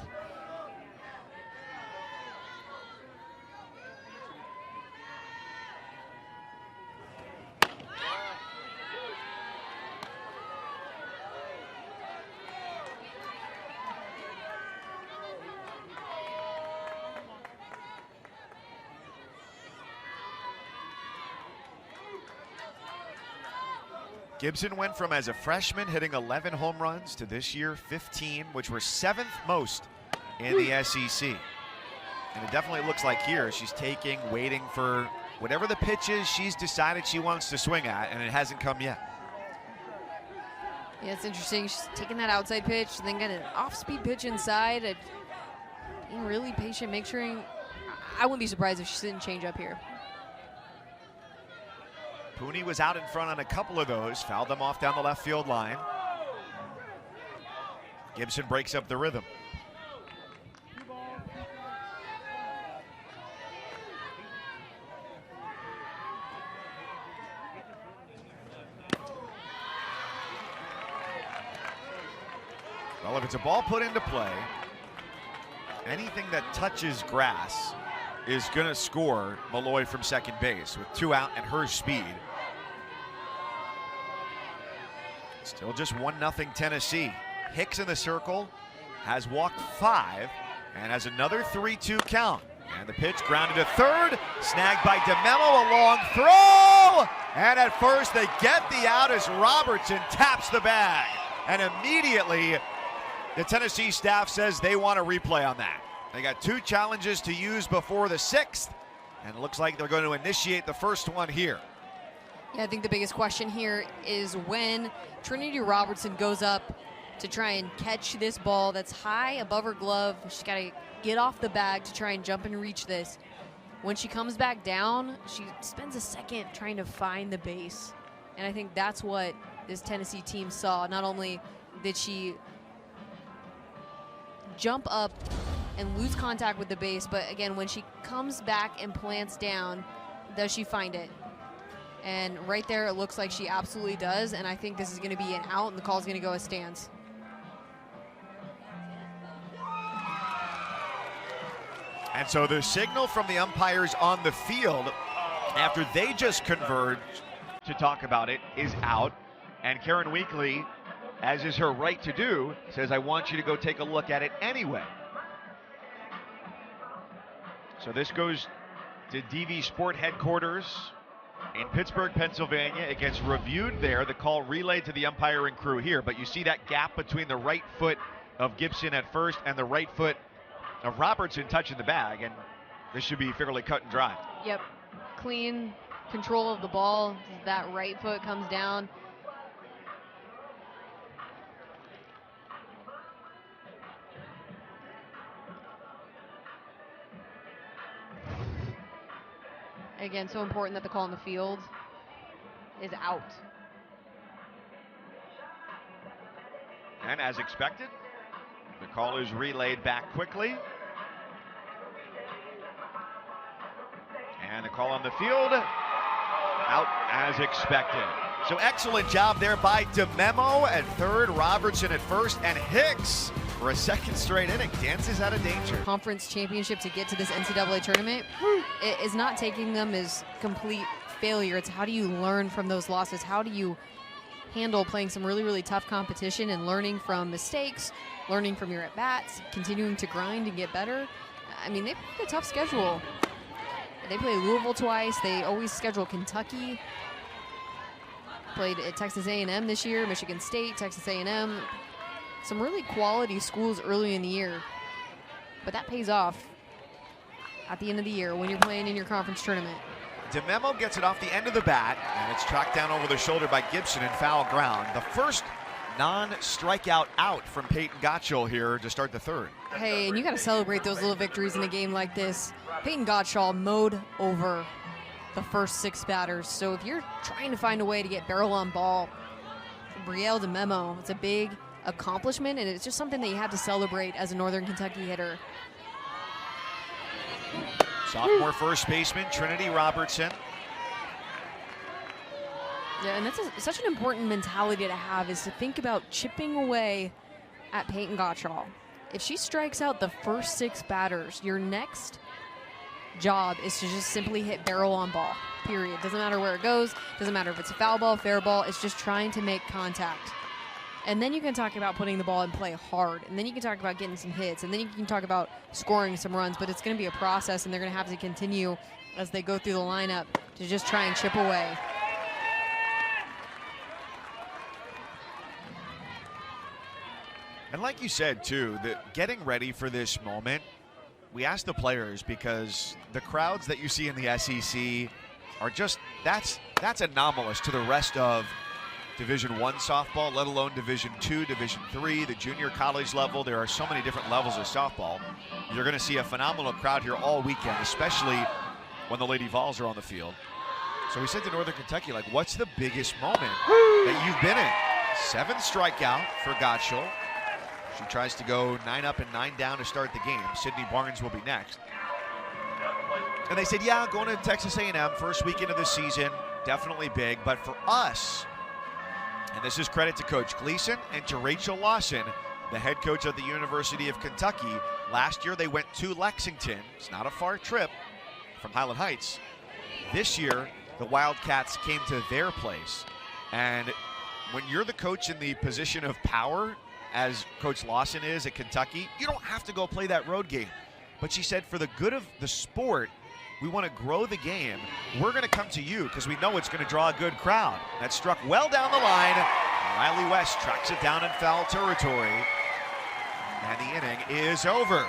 Speaker 1: Gibson went from, as a freshman, hitting 11 home runs to this year 15, which were 7th most in the SEC. And it definitely looks like here she's waiting for whatever the pitch is she's decided she wants to swing at, and it hasn't come yet.
Speaker 2: Yeah, it's interesting. She's taking that outside pitch, then got an off-speed pitch inside. Being really patient, make sure. I wouldn't be surprised if she didn't change up here.
Speaker 1: Pooney was out in front on a couple of those, fouled them off down the left field line. Gibson breaks up the rhythm. Well, if it's a ball put into play, anything that touches grass is going to score Malloy from second base with 2 out and her speed. Still just 1-0 Tennessee. Hicks in the circle, has walked 5 and has another 3-2 count. And the pitch grounded to third, snagged by DeMemo, a long throw! And at first they get the out as Robertson taps the bag. And immediately, the Tennessee staff says they want a replay on that. They got 2 challenges to use before the 6th, and it looks like they're going to initiate the first one here.
Speaker 2: Yeah, I think the biggest question here is when Trinity Robertson goes up to try and catch this ball that's high above her glove. She's got to get off the bag to try and jump and reach this. When she comes back down, she spends a second trying to find the base. And I think that's what this Tennessee team saw. Not only did she jump up and lose contact with the base, but again, when she comes back and plants down, does she find it? And right there, it looks like she absolutely does. And I think this is going to be an out, and the call is going to go as stands.
Speaker 1: And so the signal from the umpires on the field, after they just converged to talk about it, is out. And Karen Weekly, as is her right to do, says, I want you to go take a look at it anyway. So this goes to DV Sport headquarters in Pittsburgh, Pennsylvania. It gets reviewed there. The call relayed to the umpiring crew here. But you see that gap between the right foot of Gibson at first and the right foot of Robertson touching the bag, and this should be fairly cut and dry.
Speaker 2: Yep, clean control of the ball. That right foot comes down. Again, so important that the call on the field is out.
Speaker 1: And as expected, the call is relayed back quickly. And the call on the field, out as expected. So excellent job there by DeMemo at third, Robertson at first, and Hicks for a second straight inning dances out of danger.
Speaker 2: Conference championship to get to this NCAA tournament, it is not taking them as complete failure. It's how do you learn from those losses? How do you handle playing some really, really tough competition and learning from mistakes, learning from your at-bats, continuing to grind and get better? I mean, they play a tough schedule. They play Louisville twice. They always schedule Kentucky. Played at Texas A&M this year, Michigan State, Texas A&M. Some really quality schools early in the year. But that pays off at the end of the year when you're playing in your conference tournament.
Speaker 1: DeMemo gets it off the end of the bat, and it's tracked down over the shoulder by Gibson in foul ground. The first non-strikeout out from Peyton Gottschall here to start the third.
Speaker 2: Hey, and you got to celebrate those little victories in a game like this. Peyton Gottschall mowed over the first 6 batters. So if you're trying to find a way to get barrel on ball, Brielle DeMemo, it's a big accomplishment, and it's just something that you have to celebrate as a Northern Kentucky hitter.
Speaker 1: Sophomore first baseman Trinity Robertson.
Speaker 2: Yeah, and that's such an important mentality to have, is to think about chipping away at Peyton Gottschall. If she strikes out the first 6 batters, your next job is to just simply hit barrel on ball, period. Doesn't matter where it goes, doesn't matter if it's a foul ball, fair ball, it's just trying to make contact. And then you can talk about putting the ball in play hard, and then you can talk about getting some hits, and then you can talk about scoring some runs, but it's going to be a process, and they're going to have to continue as they go through the lineup to just try and chip away.
Speaker 1: And like you said, too, that getting ready for this moment, we asked the players because the crowds that you see in the SEC are just, that's anomalous to the rest of Division I softball, let alone Division II, Division III, the junior college level. There are so many different levels of softball. You're going to see a phenomenal crowd here all weekend, especially when the Lady Vols are on the field. So we said to Northern Kentucky, like, what's the biggest moment that you've been in? 7 strikeout for Gottschall. She tries to go 9 up and 9 down to start the game. Sydney Barnes will be next. And they said, yeah, going to Texas A&M, first weekend of the season, definitely big. But for us, and this is credit to Coach Gleason and to Rachel Lawson, the head coach of the University of Kentucky. Last year they went to Lexington. It's not a far trip from Highland Heights. This year, the Wildcats came to their place. And when you're the coach in the position of power, as Coach Lawson is at Kentucky, you don't have to go play that road game. But she said, for the good of the sport, we want to grow the game. We're going to come to you because we know it's going to draw a good crowd. That struck well down the line. Riley West tracks it down in foul territory, and the inning is over.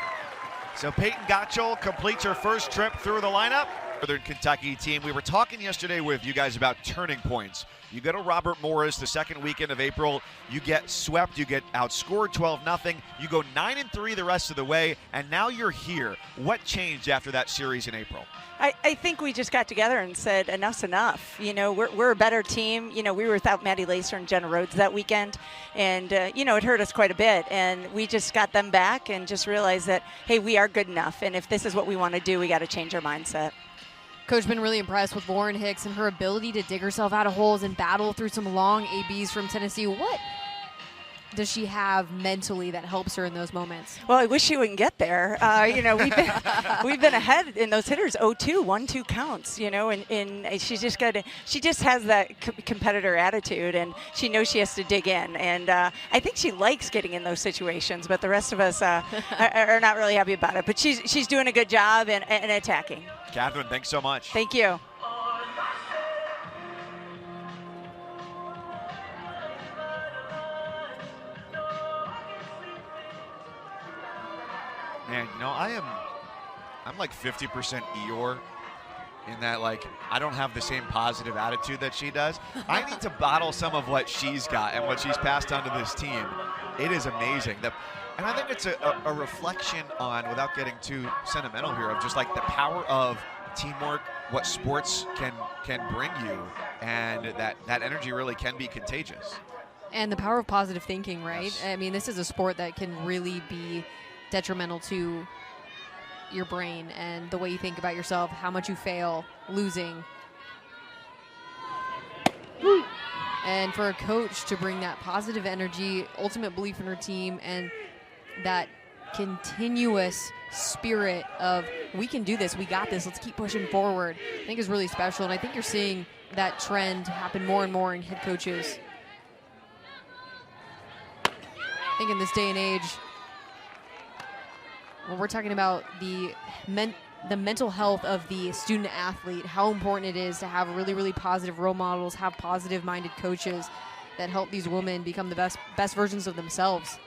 Speaker 1: So Peyton Gottschall completes her first trip through the lineup. Northern Kentucky team, we were talking yesterday with you guys about turning points. You go to Robert Morris the second weekend of April, you get swept, you get outscored 12-0, you go 9-3 the rest of the way, and now you're here. What changed after that series in April?
Speaker 3: I think we just got together and said enough's enough. You know, we're a better team. You know, we were without Maddie Lacer and Jenna Rhodes that weekend, and you know, it hurt us quite a bit. And we just got them back and just realized that, hey, we are good enough. And if this is what we want to do, we got to change our mindset.
Speaker 2: Coach been really impressed with Lauren Hicks and her ability to dig herself out of holes and battle through some long ABs from Tennessee. What does she have mentally that helps her in those moments?
Speaker 3: Well, I wish she wouldn't get there. You know, we've been ahead in those hitters 0-2, 1-2 counts. You know, and she just has that competitor attitude, and she knows she has to dig in. And I think she likes getting in those situations, but the rest of us are not really happy about it. But she's doing a good job and attacking.
Speaker 1: Catherine, thanks so much.
Speaker 3: Thank you.
Speaker 1: Man, you know, I'm like 50% Eeyore in that, like, I don't have the same positive attitude that she does. I need to bottle some of what she's got and what she's passed on to this team. It is amazing. And I think it's a reflection on, without getting too sentimental here, of just like the power of teamwork, what sports can bring you, and that energy really can be contagious.
Speaker 2: And the power of positive thinking, right?
Speaker 1: Yes.
Speaker 2: I mean, this is a sport that can really be detrimental to your brain and the way you think about yourself, how much you fail, losing. And for a coach to bring that positive energy, ultimate belief in her team, and that continuous spirit of, we can do this, we got this, let's keep pushing forward, I think is really special. And I think you're seeing that trend happen more and more in head coaches. I think in this day and age, when we're talking about the mental health of the student athlete, how important it is to have really, really positive role models, have positive-minded coaches that help these women become the best versions of themselves.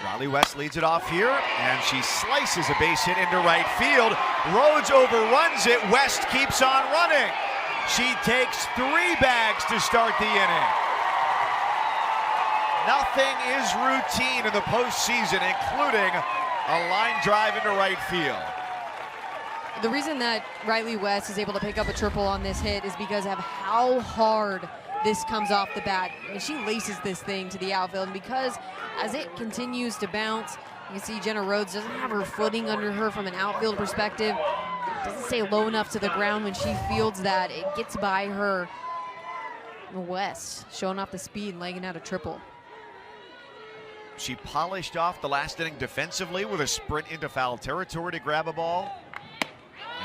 Speaker 1: Riley West leads it off here, and she slices a base hit into right field. Rhodes overruns it. West keeps on running. She takes 3 bags to start the inning. Nothing is routine in the postseason, including a line drive into right field.
Speaker 2: The reason that Riley West is able to pick up a triple on this hit is because of how hard this comes off the bat. I mean, she laces this thing to the outfield, and because as it continues to bounce, you can see Jenna Rhodes doesn't have her footing under her from an outfield perspective. Doesn't stay low enough to the ground when she fields that. It gets by her. West showing off the speed and legging out a triple.
Speaker 1: She polished off the last inning defensively with a sprint into foul territory to grab a ball.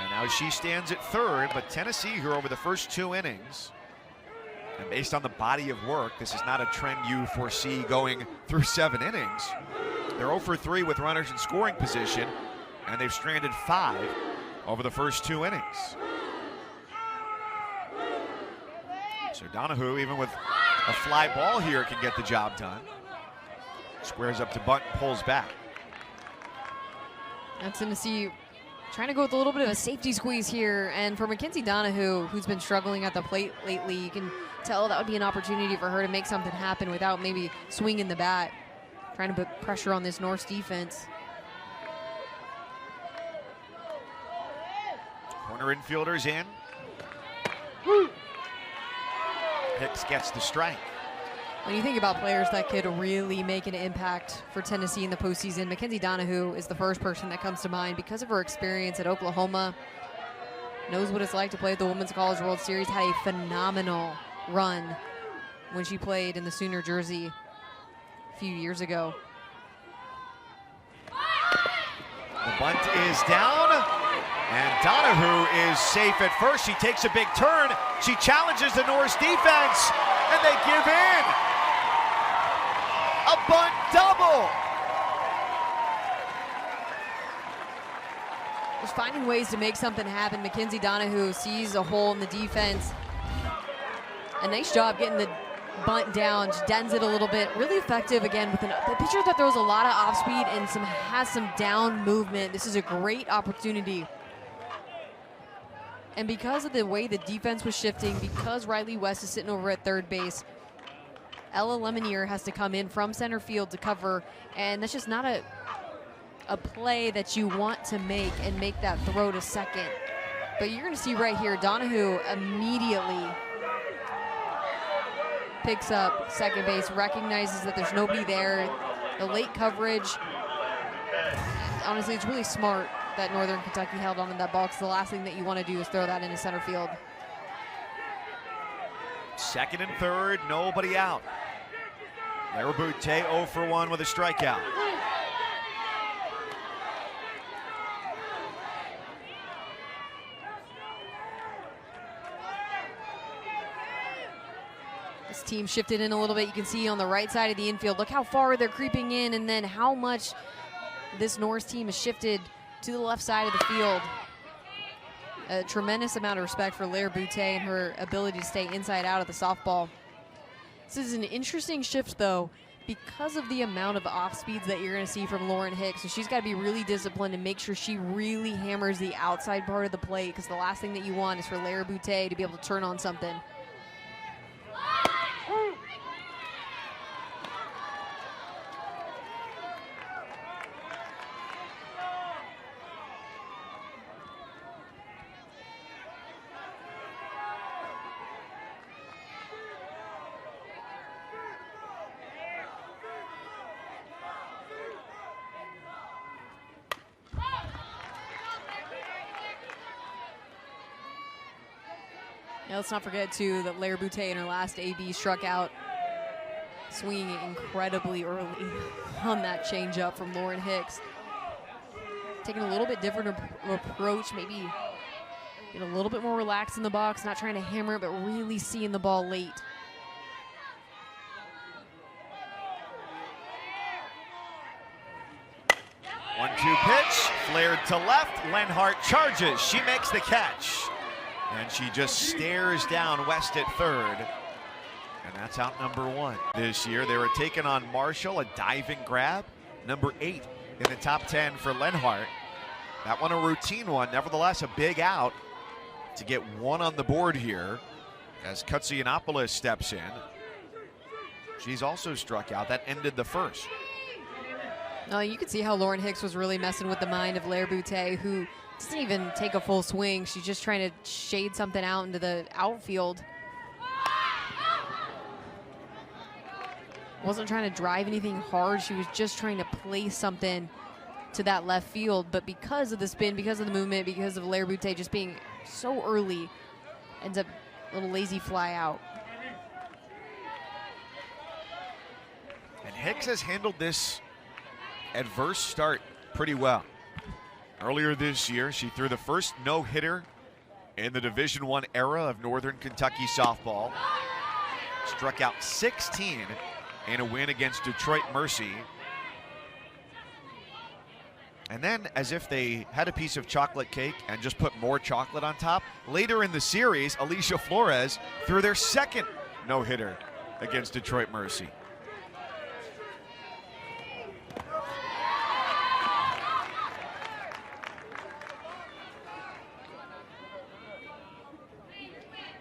Speaker 1: And now she stands at third, but Tennessee here over the first 2 innings. And based on the body of work, this is not a trend you foresee going through 7 innings. They're 0 for 3 with runners in scoring position, and they've stranded 5 over the first 2 innings. So Donahue, even with a fly ball here, can get the job done. Squares up to bunt, pulls back.
Speaker 2: That's Tennessee trying to go with a little bit of a safety squeeze here. And for Mackenzie Donahue, who's been struggling at the plate lately, you can tell that would be an opportunity for her to make something happen without maybe swinging the bat. Trying to put pressure on this Norse defense.
Speaker 1: Corner infielders in. Hicks gets the strike.
Speaker 2: When you think about players that could really make an impact for Tennessee in the postseason, Mackenzie Donahue is the first person that comes to mind because of her experience at Oklahoma. Knows what it's like to play at the Women's College World Series. Had a phenomenal run when she played in the Sooner jersey a few years ago.
Speaker 1: The bunt is down, and Donahue is safe at first. She takes a big turn. She challenges the Norse defense, and they give in. A bunt double.
Speaker 2: just finding ways to make something happen. Mackenzie Donahue sees a hole in the defense. A nice job getting the bunt down, just dens it a little bit. Really effective again with a pitcher that throws a lot of off speed and has some down movement. This is a great opportunity. And because of the way the defense was shifting, because Riley West is sitting over at third base, Ella Lemonier has to come in from center field to cover, and that's just not a play that you want to make and make that throw to second. But you're going to see right here, Donahue immediately picks up second base, recognizes that there's nobody there. The late coverage, honestly, it's really smart that Northern Kentucky held on to that ball, because the last thing that you want to do is throw that into center field.
Speaker 1: Second and third, nobody out. Larabute 0 for 1 with a strikeout.
Speaker 2: This team shifted in a little bit. You can see on the right side of the infield, look how far they're creeping in, and then how much this Norse team has shifted to the left side of the field. A tremendous amount of respect for Larabute and her ability to stay inside out of the softball. This is an interesting shift, though, because of the amount of off speeds that you're going to see from Lauren Hicks. So she's got to be really disciplined and make sure she really hammers the outside part of the plate, because the last thing that you want is for Larabute to be able to turn on something. Now, let's not forget, too, that Larabute in her last AB struck out swinging incredibly early on that changeup from Lauren Hicks. Taking a little bit different approach, maybe get a little bit more relaxed in the box, not trying to hammer it, but really seeing the ball late.
Speaker 1: One-two pitch, flared to left. Lenhart charges. She makes the catch. And she just stares down West at third. And that's out number 1 this year. They were taking on Marshall, a diving grab. Number 8 in the top 10 for Lenhart. That one a routine one, nevertheless a big out to get 1 on the board here as Katsianopoulos steps in. She's also struck out. That ended the first.
Speaker 2: You can see how Lauren Hicks was really messing with the mind of Larabute, who doesn't even take a full swing. She's just trying to shade something out into the outfield. Wasn't trying to drive anything hard. She was just trying to place something to that left field. But because of the spin, because of the movement, because of Larabute just being so early, ends up a little lazy fly out.
Speaker 1: And Hicks has handled this adverse start pretty well. Earlier this year, she threw the first no-hitter in the Division I era of Northern Kentucky softball. Struck out 16 in a win against Detroit Mercy. And then, as if they had a piece of chocolate cake and just put more chocolate on top, later in the series, Alicia Flores threw their second no-hitter against Detroit Mercy.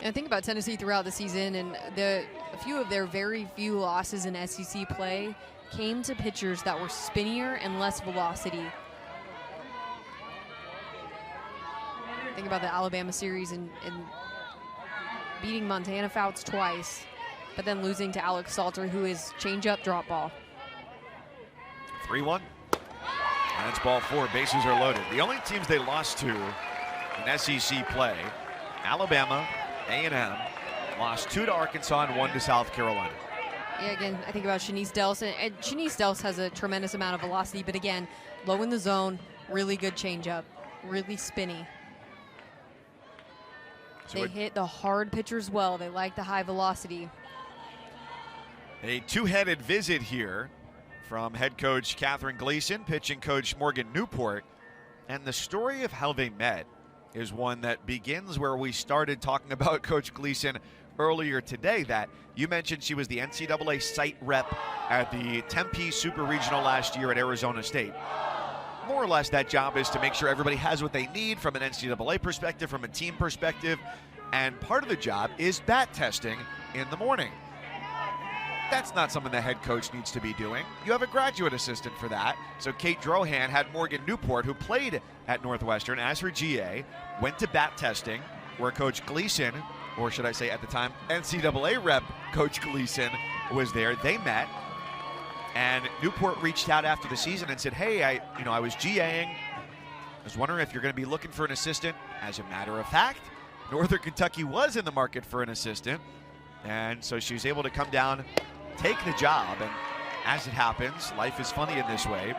Speaker 2: And think about Tennessee throughout the season, and a few of their very few losses in SEC play came to pitchers that were spinnier and less velocity. Think about the Alabama series and beating Montana Fouts twice, but then losing to Alex Salter, who is changeup drop ball.
Speaker 1: 3-1. That's ball 4. Bases are loaded. The only teams they lost to in SEC play, Alabama, A&M, lost 2 to Arkansas and 1 to South Carolina.
Speaker 2: Yeah, again, I think about Shanice Dels, and Shanice Dels has a tremendous amount of velocity, but again, low in the zone, really good changeup, really spinny. So they hit the hard pitchers well. They like the high velocity.
Speaker 1: A 2-headed visit here from head coach Catherine Gleason, pitching coach Morgan Newport. And the story of how they met is one that begins where we started talking about Coach Gleason earlier today. That you mentioned she was the NCAA site rep at the Tempe Super Regional last year at Arizona State. More or less, that job is to make sure everybody has what they need from an NCAA perspective, from a team perspective, and part of the job is bat testing in the morning. That's not something the head coach needs to be doing. You have a graduate assistant for that. So Kate Drohan had Morgan Newport, who played at Northwestern as her GA, went to bat testing, where Coach Gleason, or should I say at the time, NCAA rep Coach Gleason was there. They met, and Newport reached out after the season and said, hey, I was GAing. I was wondering if you're going to be looking for an assistant. As a matter of fact, Northern Kentucky was in the market for an assistant. And so she was able to come down, take the job, and as it happens, life is funny in this way.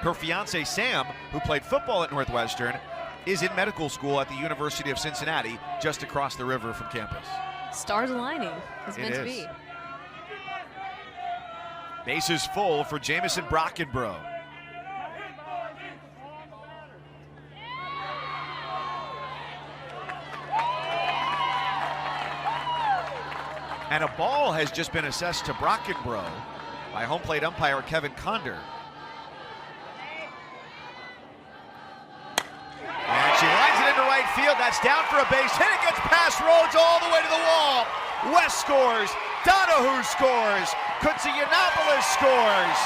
Speaker 1: Her fiance, Sam, who played football at Northwestern, is in medical school at the University of Cincinnati, just across the river from campus.
Speaker 2: Stars aligning. It's meant to be.
Speaker 1: Bases full for Jamison Brockenbrough. And a ball has just been assessed to Brockenbrough by home plate umpire Kevin Conder. And she lines it into right field. That's down for a base hit. It gets past Rhodes all the way to the wall. West scores. Donahue scores. Kutsianopoulos scores.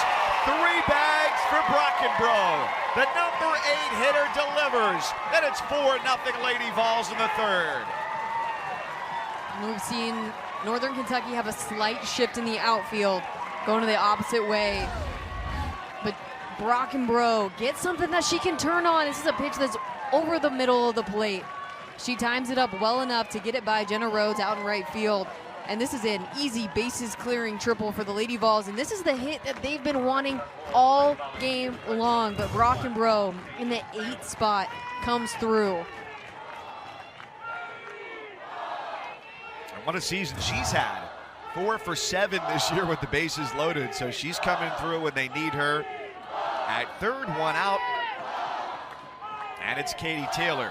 Speaker 1: 3 bags for Brockenbrough. The number 8 hitter delivers. And it's 4-0 Lady Vols in the third.
Speaker 2: We've seen Northern Kentucky have a slight shift in the outfield, going to the opposite way. But Brockenbrough gets something that she can turn on. This is a pitch that's over the middle of the plate. She times it up well enough to get it by Jenna Rhodes out in right field. And this is an easy bases clearing triple for the Lady Vols. And this is the hit that they've been wanting all game long. But Brockenbrough in the 8th spot comes through.
Speaker 1: What a season she's had. 4 for 7 this year with the bases loaded, so she's coming through when they need her. At third, 1 out, and it's Katie Taylor.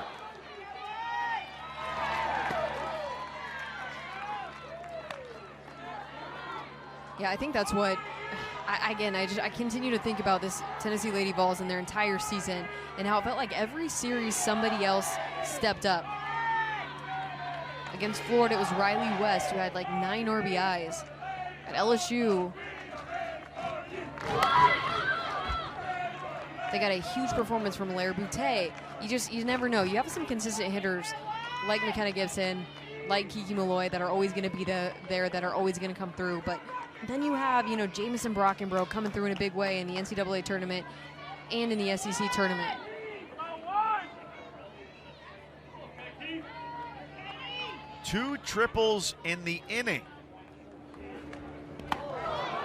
Speaker 2: Yeah, I think that's what, I continue to think about this Tennessee Lady Vols and their entire season and how it felt like every series somebody else stepped up. Against Florida, it was Riley West, who had like 9 RBIs. At LSU, they got a huge performance from Lair Boutte. You never know. You have some consistent hitters like McKenna Gibson, like Kiki Malloy, that are always going to be there, that are always going to come through. But then you have, Jamison Brockenbrough coming through in a big way in the NCAA tournament and in the SEC tournament.
Speaker 1: Two triples in the inning.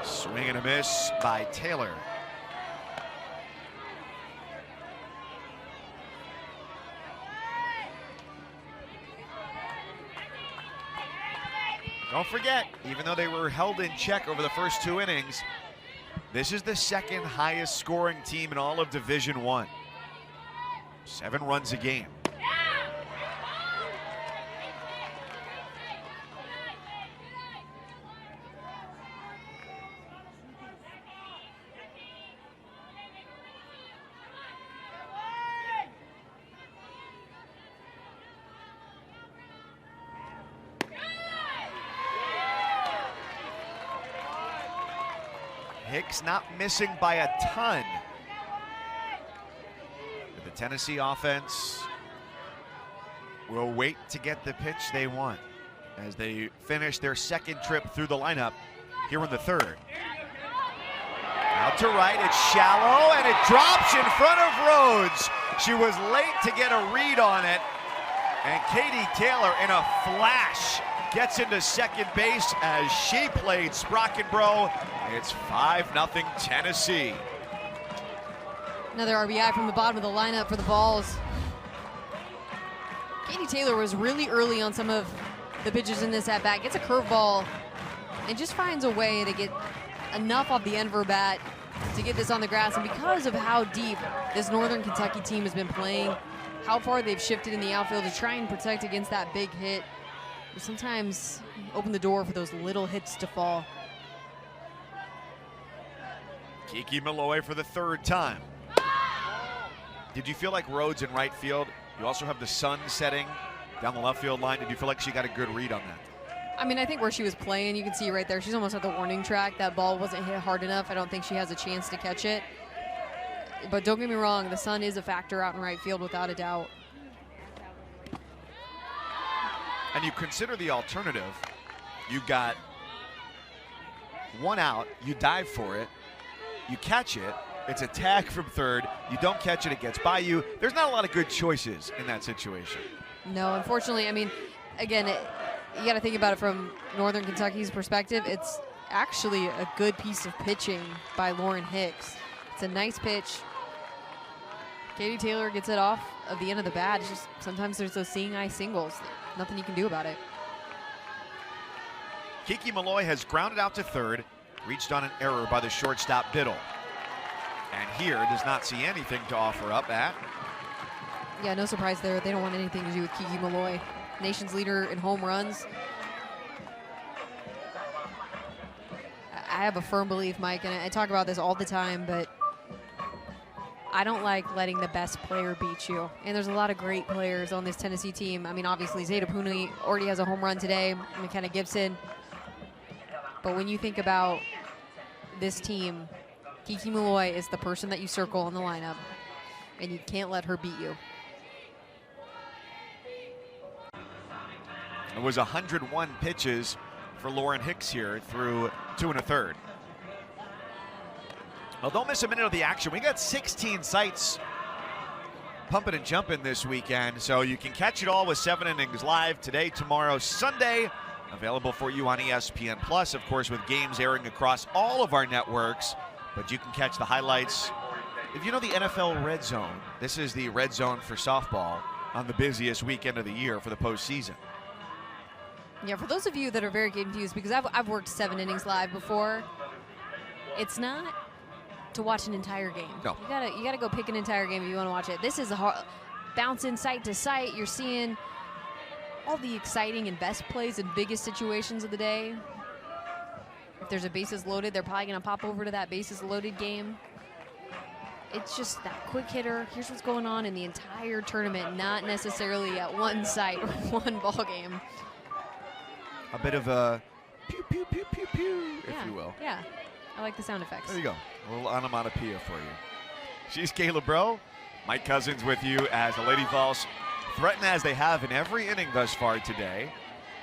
Speaker 1: Swing and a miss by Taylor. Don't forget, even though they were held in check over the first 2 innings, this is the 2nd highest scoring team in all of Division I. 7 runs a game. Hicks not missing by a ton. But the Tennessee offense will wait to get the pitch they want as they finish their 2nd trip through the lineup here in the 3rd. Out to right, it's shallow, and it drops in front of Rhodes. She was late to get a read on it, and Katie Taylor in a flash gets into second base as she played Sprockenbrough. It's 5-0 Tennessee.
Speaker 2: Another RBI from the bottom of the lineup for the Vols. Katie Taylor was really early on some of the pitches in this at-bat. Gets a curveball and just finds a way to get enough off the end of her bat to get this on the grass. And because of how deep this Northern Kentucky team has been playing, how far they've shifted in the outfield to try and protect against that big hit, sometimes open the door for those little hits to fall.
Speaker 1: Kiki Malloy for the third time. Did you feel like Rhodes in right field? You also have the sun setting down the left field line. Did you feel like she got a good read on that?
Speaker 2: I mean, I think where she was playing, you can see right there, she's almost at the warning track. That ball wasn't hit hard enough. I don't think she has a chance to catch it. But don't get me wrong, the sun is a factor out in right field without a doubt.
Speaker 1: And you consider the alternative. You got one out, you dive for it, you catch it, it's a tag from third, you don't catch it, it gets by you. There's not a lot of good choices in that situation.
Speaker 2: No, unfortunately, I mean, again, you got to think about it from Northern Kentucky's perspective. It's actually a good piece of pitching by Lauren Hicks. It's a nice pitch. Katie Taylor gets it off of the end of the bat. It's just sometimes there's those seeing eye singles. Nothing you can do about it.
Speaker 1: Kiki Malloy has grounded out to third, reached on an error by the shortstop Biddle. And here does not see anything to offer up at.
Speaker 2: Yeah, no surprise there. They don't want anything to do with Kiki Malloy. Nation's leader in home runs. I have a firm belief, Mike, and I talk about this all the time, but I don't like letting the best player beat you. And there's a lot of great players on this Tennessee team. I mean, obviously, Zeta Puni already has a home run today. McKenna Gibson. But when you think about this team, Kiki Malloy is the person that you circle in the lineup, and you can't let her beat you.
Speaker 1: It was 101 pitches for Lauren Hicks here through 2 1/3. Well, don't miss a minute of the action. We got 16 sites pumping and jumping this weekend, so you can catch it all with 7 innings live today, tomorrow, Sunday. Available for you on ESPN Plus, of course, with games airing across all of our networks. But you can catch the highlights. If you know the NFL Red Zone, this is the Red Zone for softball on the busiest weekend of the year for the postseason.
Speaker 2: Yeah, for those of you that are very confused, because I've worked 7 innings live before, it's not to watch an entire game.
Speaker 1: No.
Speaker 2: You gotta go pick an entire game if you want to watch it. This is a hard, bouncing site to site. You're seeing all the exciting and best plays and biggest situations of the day. If there's a bases loaded, they're probably going to pop over to that bases loaded game. It's just that quick hitter. Here's what's going on in the entire tournament, not necessarily at one site or one ball game.
Speaker 1: A bit of a pew, pew, pew, pew, pew, if you will.
Speaker 2: Yeah, I like the sound effects.
Speaker 1: There you go. A little onomatopoeia for you. She's Kayla Bro. Mike Cousins with you as the Lady Vols threaten as they have in every inning thus far today.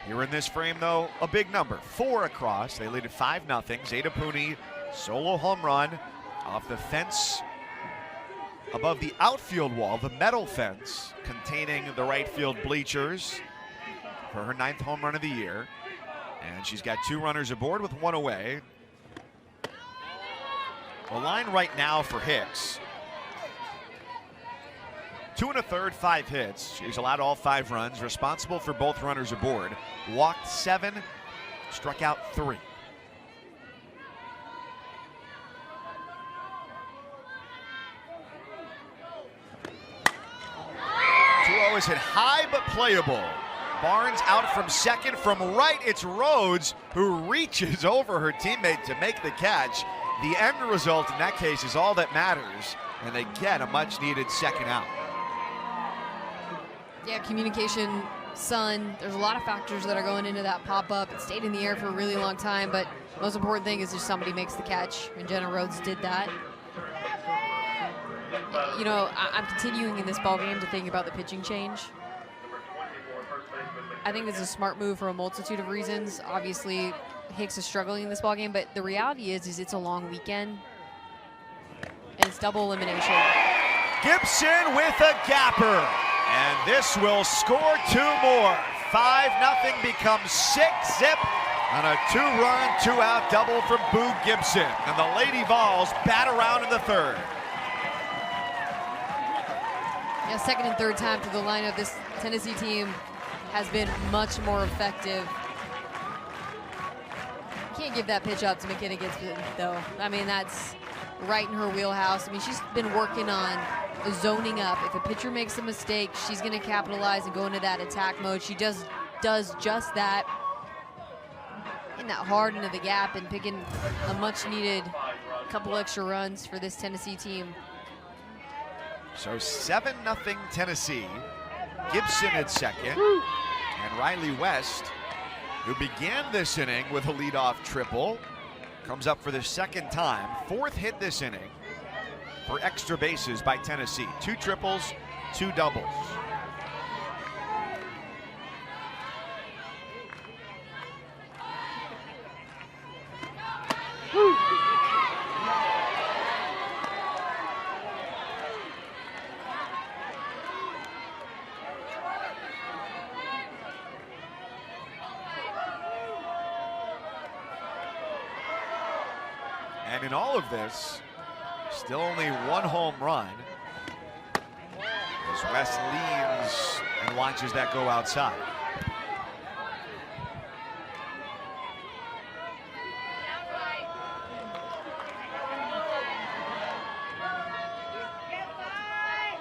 Speaker 1: Here in this frame, though, a big number. 4 across. They lead at 5-0. Zeta Puni, solo home run off the fence above the outfield wall, the metal fence containing the right field bleachers for her 9th home run of the year. And she's got 2 runners aboard with 1 away. The line right now for Hicks, 2 1/3, 5 hits. She's allowed all 5 runs, responsible for both runners aboard. Walked 7, struck out 3. 2-0 is hit high but playable. Barnes out from second. From right, it's Rhodes who reaches over her teammate to make the catch. The end result in that case is all that matters, and they get a much-needed second out.
Speaker 2: Yeah, communication, sun. There's a lot of factors that are going into that pop-up. It stayed in the air for a really long time, but the most important thing is just somebody makes the catch, and Jenna Rhodes did that. You know, I'm continuing in this ball game to think about the pitching change. I think it's a smart move for a multitude of reasons. Obviously, Hicks is struggling in this ball game, but the reality is it's a long weekend, and it's double elimination.
Speaker 1: Gibson with a gapper, and this will score 2 more. 5-0 becomes 6-zip on a 2-run, 2-out double from Boo Gibson, and the Lady Vols bat around in the 3rd.
Speaker 2: Yeah, second and third time through the lineup, this Tennessee team has been much more effective. You can't give that pitch up to McKenna Gibson, though. I mean, that's right in her wheelhouse. I mean, she's been working on zoning up. If a pitcher makes a mistake, she's going to capitalize and go into that attack mode. She does just that. Hitting that hard into the gap and picking a much-needed couple extra runs for this Tennessee team.
Speaker 1: So 7-0 Tennessee. Gibson at second. And Riley West, who began this inning with a leadoff triple, comes up for the second time. 4th hit this inning for extra bases by Tennessee. 2 triples, 2 doubles. And in all of this, still only 1 home run as West leans and watches that go outside.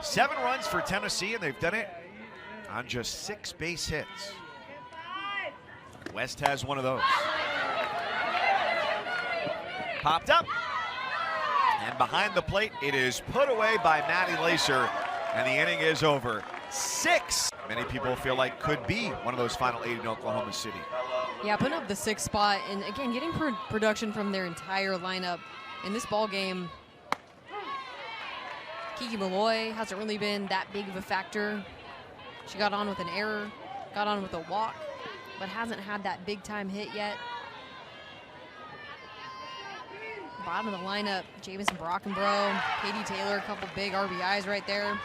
Speaker 1: Seven runs for Tennessee, and they've done it on just 6 base hits. West has one of those. Popped up, and behind the plate, it is put away by Maddie Lacer, and the inning is over. 6, many people feel like could be one of those final 8 in Oklahoma City.
Speaker 2: Yeah, putting up the 6th spot, and again, getting production from their entire lineup. In this ball game, Kiki Malloy hasn't really been that big of a factor. She got on with an error, got on with a walk, but hasn't had that big-time hit yet. Bottom of the lineup, Jamison Brockenbrough, Katie Taylor, a couple big RBIs right there.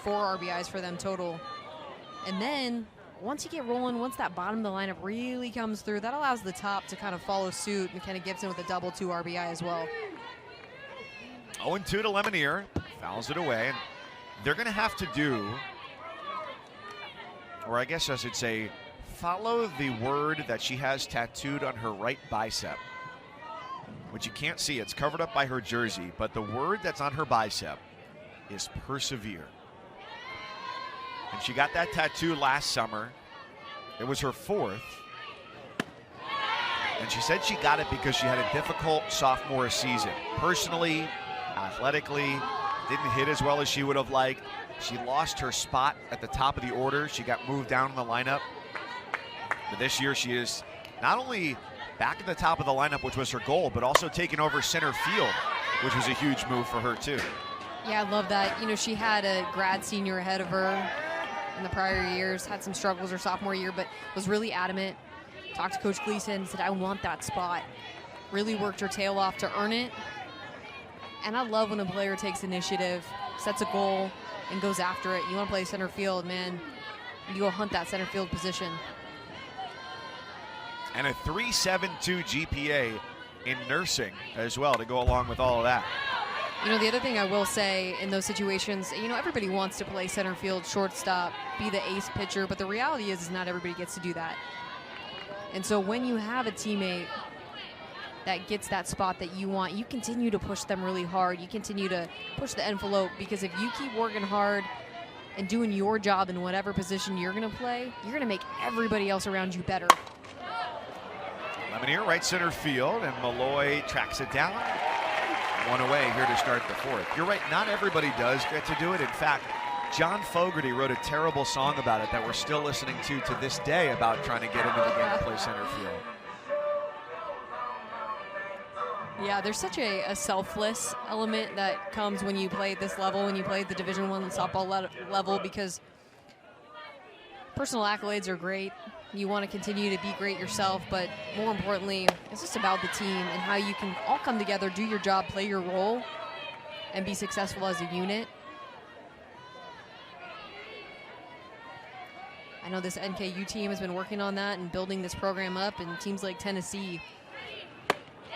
Speaker 2: 4 RBIs for them total. And then once you get rolling, once that bottom of the lineup really comes through, that allows the top to kind of follow suit. McKenna Gibson with a double 2 RBI as well.
Speaker 1: 0-2 to Lemonier, fouls it away. And they're going to have to do, or I guess I should say, follow the word that she has tattooed on her right bicep. Which you can't see, it's covered up by her jersey, but the word that's on her bicep is persevere. And she got that tattoo last summer. It was her 4th. And she said she got it because she had a difficult sophomore season. Personally, athletically, didn't hit as well as she would have liked. She lost her spot at the top of the order. She got moved down in the lineup. But this year she is not only back at the top of the lineup, which was her goal, but also taking over center field, which was a huge move for her too.
Speaker 2: Yeah, I love that. You know, she had a grad senior ahead of her in the prior years, had some struggles her sophomore year, but was really adamant. Talked to Coach Gleason, said, I want that spot. Really worked her tail off to earn it. And I love when a player takes initiative, sets a goal, and goes after it. You want to play center field, man, you go hunt that center field position.
Speaker 1: And a 3.72 GPA in nursing as well to go along with all of that.
Speaker 2: You know, the other thing I will say in those situations, you know, everybody wants to play center field, shortstop, be the ace pitcher, but the reality is not everybody gets to do that. And so when you have a teammate that gets that spot that you want, you continue to push them really hard. You continue to push the envelope, because if you keep working hard and doing your job in whatever position you're going to play, you're going to make everybody else around you better.
Speaker 1: Lemonier, right center field, and Malloy tracks it down. 1 away here to start the 4th. You're right, not everybody does get to do it. In fact, John Fogerty wrote a terrible song about it that we're still listening to this day about trying to get into the game to play center field.
Speaker 2: Yeah, there's such a selfless element that comes when you play at this level, when you play at the Division I softball level, because personal accolades are great. You want to continue to be great yourself, but more importantly, it's just about the team and how you can all come together, do your job, play your role, and be successful as a unit. I know this NKU team has been working on that and building this program up, and teams like Tennessee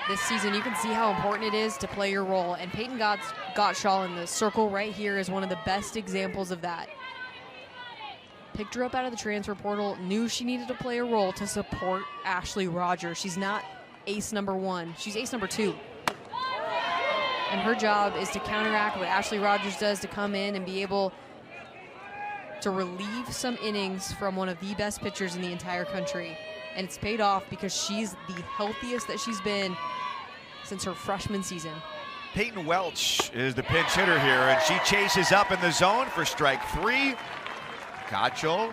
Speaker 2: this season, you can see how important it is to play your role. And Peyton Gottschall in the circle right here is one of the best examples of that. Picked her up out of the transfer portal, knew she needed to play a role to support Ashley Rogers. She's not ace number 1, she's ace number 2. And her job is to counteract what Ashley Rogers does, to come in and be able to relieve some innings from one of the best pitchers in the entire country. And it's paid off because she's the healthiest that she's been since her freshman season.
Speaker 1: Peyton Welch is the pinch hitter here, and she chases up in the zone for strike 3. Gotchel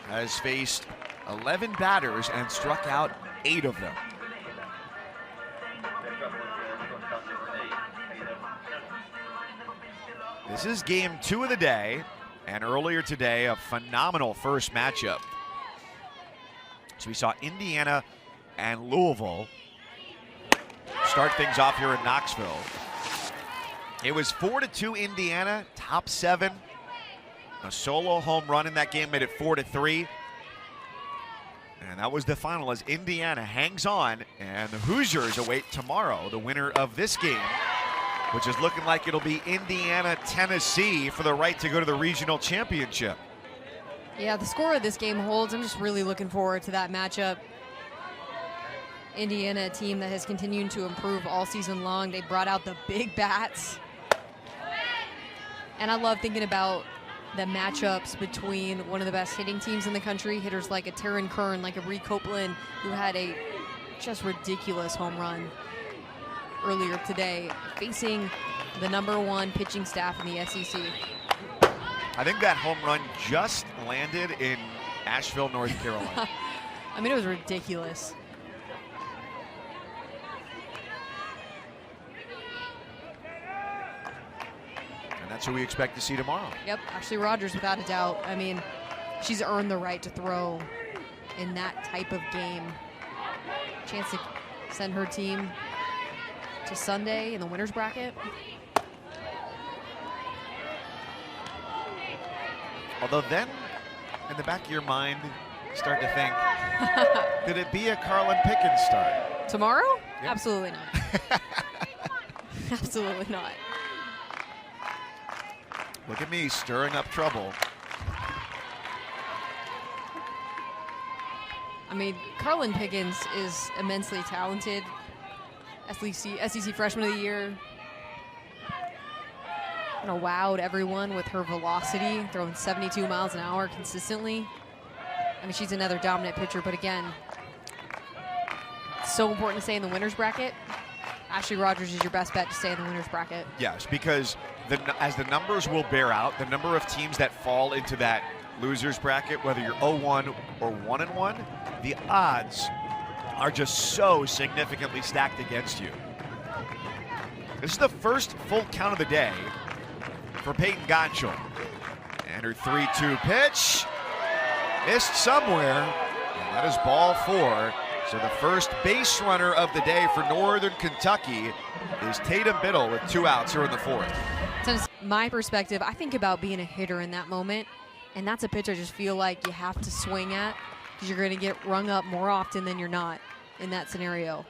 Speaker 1: has faced 11 batters and struck out 8 of them. This is game 2 of the day, and earlier today, a phenomenal first matchup. So we saw Indiana and Louisville start things off here in Knoxville. It was 4-2 Indiana, top 7. A solo home run in that game made it 4-3. And that was the final as Indiana hangs on, and the Hoosiers await tomorrow the winner of this game, which is looking like it'll be Indiana-Tennessee for the right to go to the regional championship.
Speaker 2: Yeah, the score of this game holds. I'm just really looking forward to that matchup. Indiana, a team that has continued to improve all season long. They brought out the big bats. And I love thinking about the matchups between one of the best hitting teams in the country, hitters like a Taryn Kern, like a Bree Copeland, who had a just ridiculous home run earlier today, facing the #1 pitching staff in the SEC.
Speaker 1: I think that home run just landed in Asheville, North Carolina.
Speaker 2: I mean, it was ridiculous.
Speaker 1: And that's who we expect to see tomorrow.
Speaker 2: Yep, Ashley Rogers, without a doubt. I mean, she's earned the right to throw in that type of game. Chance to send her team to Sunday in the winner's bracket.
Speaker 1: Although then, in the back of your mind, you start to think, could it be a Carlin Pickens start?
Speaker 2: Tomorrow?
Speaker 1: Yeah.
Speaker 2: Absolutely not. Absolutely not.
Speaker 1: Look at me stirring up trouble.
Speaker 2: I mean, Carlin Pickens is immensely talented. SEC Freshman of the Year. Wowed everyone with her velocity, throwing 72 miles an hour consistently. I mean, she's another dominant pitcher, but again, it's so important to stay in the winner's bracket. Ashley Rogers is your best bet to stay in the winner's bracket.
Speaker 1: Yes, because as the numbers will bear out, the number of teams that fall into that loser's bracket, whether you're 0-1 or 1-1, the odds are just so significantly stacked against you. This is the first full count of the day for Peyton Gotchel. And her 3-2 pitch missed somewhere, and that is ball 4. So the first base runner of the day for Northern Kentucky is Tatum Biddle with 2 outs here in the 4th.
Speaker 2: Since my perspective, I think about being a hitter in that moment, and that's a pitch I just feel like you have to swing at because you're going to get rung up more often than you're not in that scenario.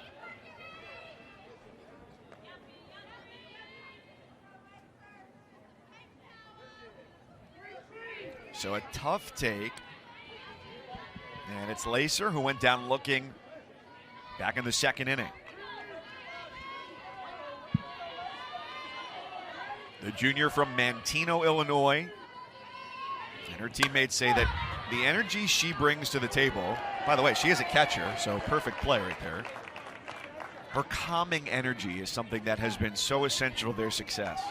Speaker 1: So a tough take. And it's Lacer who went down looking back in the 2nd inning. The junior from Manteno, Illinois. And her teammates say that the energy she brings to the table, by the way, she is a catcher, so perfect play right there. Her calming energy is something that has been so essential to their success.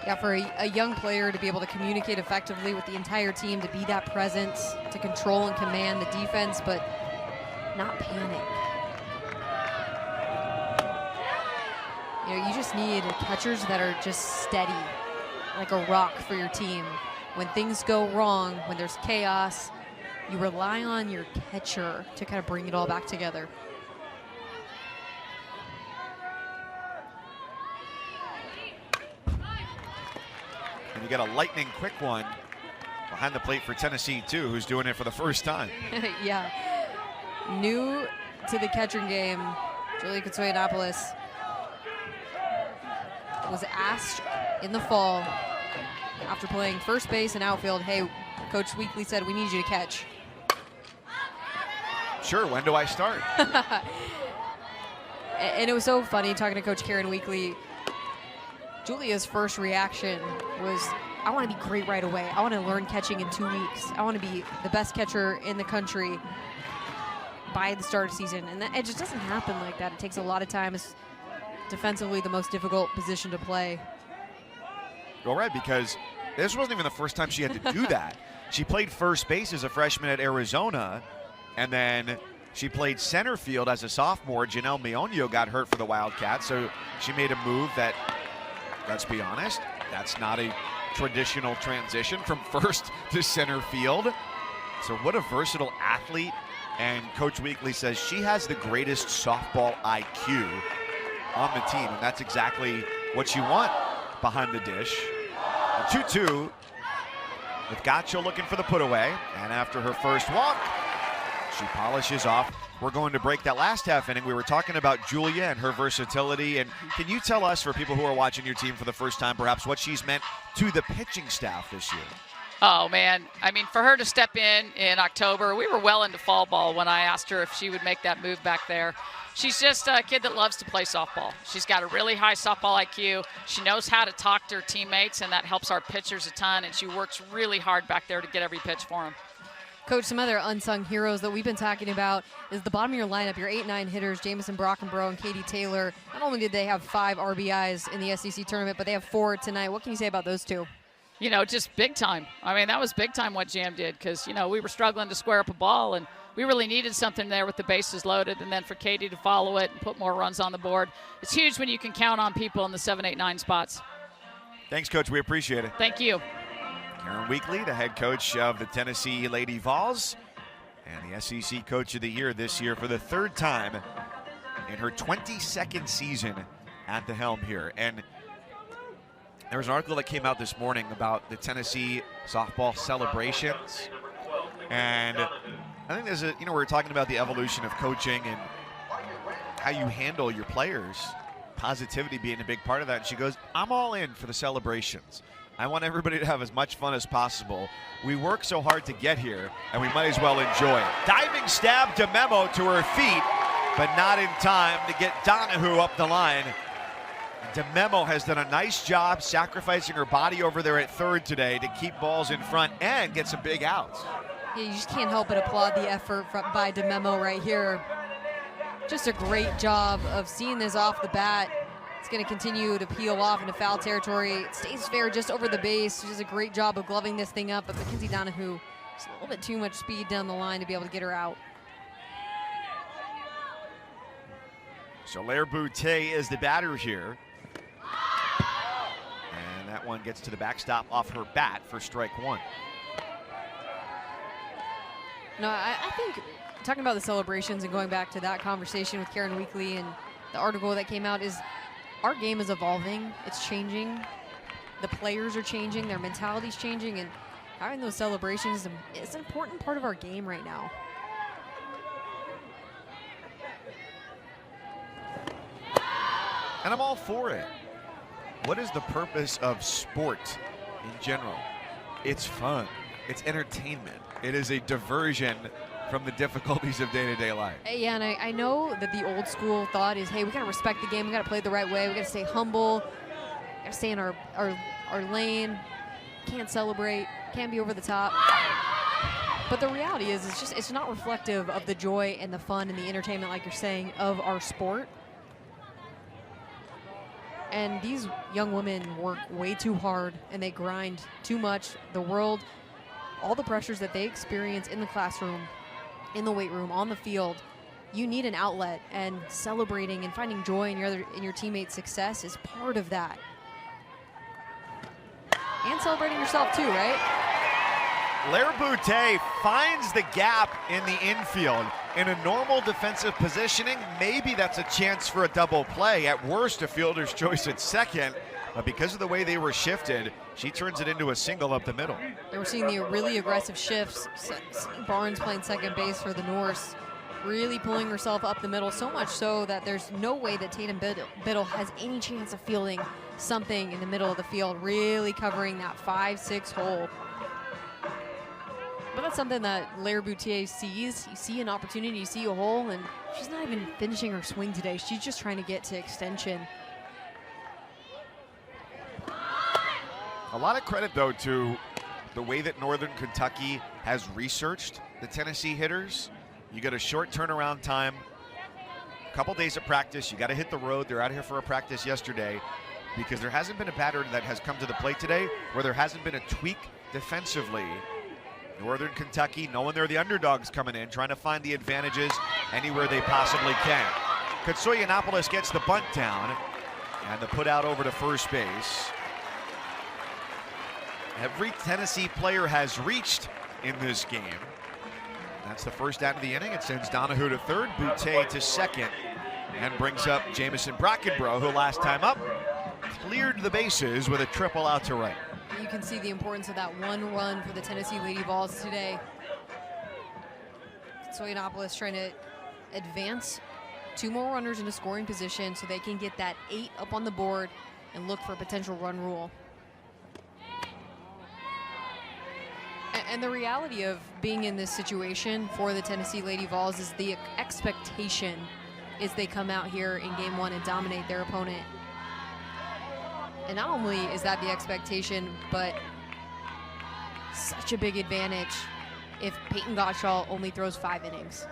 Speaker 2: Yeah, for a young player to be able to communicate effectively with the entire team, to be that presence, to control and command the defense, but not panic. You just need catchers that are just steady, like a rock for your team. When things go wrong, when there's chaos, you rely on your catcher to kind of bring it all back together.
Speaker 1: And you got a lightning quick one behind the plate for Tennessee too, who's doing it for the first time.
Speaker 2: Yeah. New to the catching game, Julia Katsoyanopoulos was asked in the fall after playing first base and outfield, hey, Coach Weekly said we need you to catch.
Speaker 1: Sure, when do I start?
Speaker 2: And it was so funny talking to Coach Karen Weekly. Julia's first reaction was, I want to be great right away. I want to learn catching in 2 weeks. I want to be the best catcher in the country by the start of the season. And it just doesn't happen like that. It takes a lot of time. It's defensively the most difficult position to play.
Speaker 1: Well, right, because this wasn't even the first time she had to do that. She played first base as a freshman at Arizona, and then she played center field as a sophomore. Janelle Meonio got hurt for the Wildcats, so she made a move that, let's be honest, that's not a traditional transition from first to center field. So what a versatile athlete. And Coach Weekly says she has the greatest softball IQ on the team, and that's exactly what you want behind the dish. 2-2 with Gaccio looking for the put away, and after her first walk, she polishes off. We're going to break that last half inning. We were talking about Julia and her versatility, and can you tell us, for people who are watching your team for the first time, perhaps what she's meant to the pitching staff this year?
Speaker 4: Oh, man. I mean, for her to step in October, we were well into fall ball when I asked her if she would make that move back there. She's just a kid that loves to play softball. She's got a really high softball IQ. She knows how to talk to her teammates, and that helps our pitchers a ton, and she works really hard back there to get every pitch for them.
Speaker 2: Coach, some other unsung heroes that we've been talking about is the bottom of your lineup, your 8-9 hitters, Jamison Brockenbrough and Katie Taylor. Not only did they have 5 RBIs in the SEC tournament, but they have 4 tonight. What can you say about those two?
Speaker 4: You know, just big time. I mean, that was big time what Jam did because, you know, we were struggling to square up a ball, and we really needed something there with the bases loaded, and then for Katie to follow it and put more runs on the board. It's huge when you can count on people in the 7, 8, 9 spots.
Speaker 1: Thanks, Coach. We appreciate it.
Speaker 4: Thank you.
Speaker 1: Karen Weekly, the head coach of the Tennessee Lady Vols, and the SEC Coach of the Year this year for the 3rd time in her 22nd season at the helm here. And there was an article that came out this morning about the Tennessee softball celebrations. And I think there's we were talking about the evolution of coaching and how you handle your players, positivity being a big part of that. And she goes, I'm all in for the celebrations. I want everybody to have as much fun as possible. We work so hard to get here, and we might as well enjoy it. Diving stab to Memo to her feet, but not in time to get Donahue up the line. DeMemo has done a nice job sacrificing her body over there at third today to keep balls in front and get some big outs.
Speaker 2: Yeah, you just can't help but applaud the effort by DeMemo right here. Just a great job of seeing this off the bat. It's going to continue to peel off into foul territory. It stays fair just over the base. She does a great job of gloving this thing up, but Mackenzie Donahue, just a little bit too much speed down the line to be able to get her out.
Speaker 1: So Lair Boutte is the batter here. And that one gets to the backstop off her bat for strike 1.
Speaker 2: No, I think talking about the celebrations and going back to that conversation with Karen Weekly and the article that came out is our game is evolving. It's changing. The players are changing. Their mentality's changing. And having those celebrations is an important part of our game right now.
Speaker 1: And I'm all for it. What is the purpose of sport in general? It's fun. It's entertainment. It is a diversion from the difficulties of day-to-day life.
Speaker 2: Yeah, and I know that the old school thought is, hey, we got to respect the game. We got to play it the right way. We got to stay humble. We got to stay in our lane. Can't celebrate. Can't be over the top. But the reality is, it's not reflective of the joy and the fun and the entertainment, like you're saying, of our sport. And these young women work way too hard and they grind too much. The world, all the pressures that they experience in the classroom, in the weight room, on the field, you need an outlet, and celebrating and finding joy in your teammates' success is part of that. And celebrating yourself too, right?
Speaker 1: Lair Boutte finds the gap in the infield. In a normal defensive positioning, maybe that's a chance for a double play. At worst, a fielder's choice at second. But because of the way they were shifted, she turns it into a single up the middle.
Speaker 2: And we're seeing the really aggressive shifts. Barnes playing second base for the Norse, really pulling herself up the middle, so much so that there's no way that Tatum Biddle has any chance of fielding something in the middle of the field, really covering that 5-6 hole. But that's something that Lair Boutier sees. You see an opportunity, you see a hole, and she's not even finishing her swing today. She's just trying to get to extension.
Speaker 1: A lot of credit, though, to the way that Northern Kentucky has researched the Tennessee hitters. You get a short turnaround time, a couple days of practice. You got to hit the road. They're out here for a practice yesterday because there hasn't been a batter that has come to the plate today where there hasn't been a tweak defensively. Northern Kentucky, knowing they're the underdogs coming in, trying to find the advantages anywhere they possibly can. Katsoyanopoulos gets the bunt down and the put out over to first base. Every Tennessee player has reached in this game. That's the first out of the inning. It sends Donahue to third, Boutier to second, and brings up Jamison Brockenbrough, who last time up cleared the bases with a triple out to right.
Speaker 2: You can see the importance of that one run for the Tennessee Lady Vols today. Katsoyanopoulos trying to advance 2 more runners into scoring position so they can get that 8 up on the board and look for a potential run rule. And the reality of being in this situation for the Tennessee Lady Vols is the expectation is they come out here in game 1 and dominate their opponent. And not only is that the expectation, but such a big advantage if Peyton Gottschall only throws 5 innings.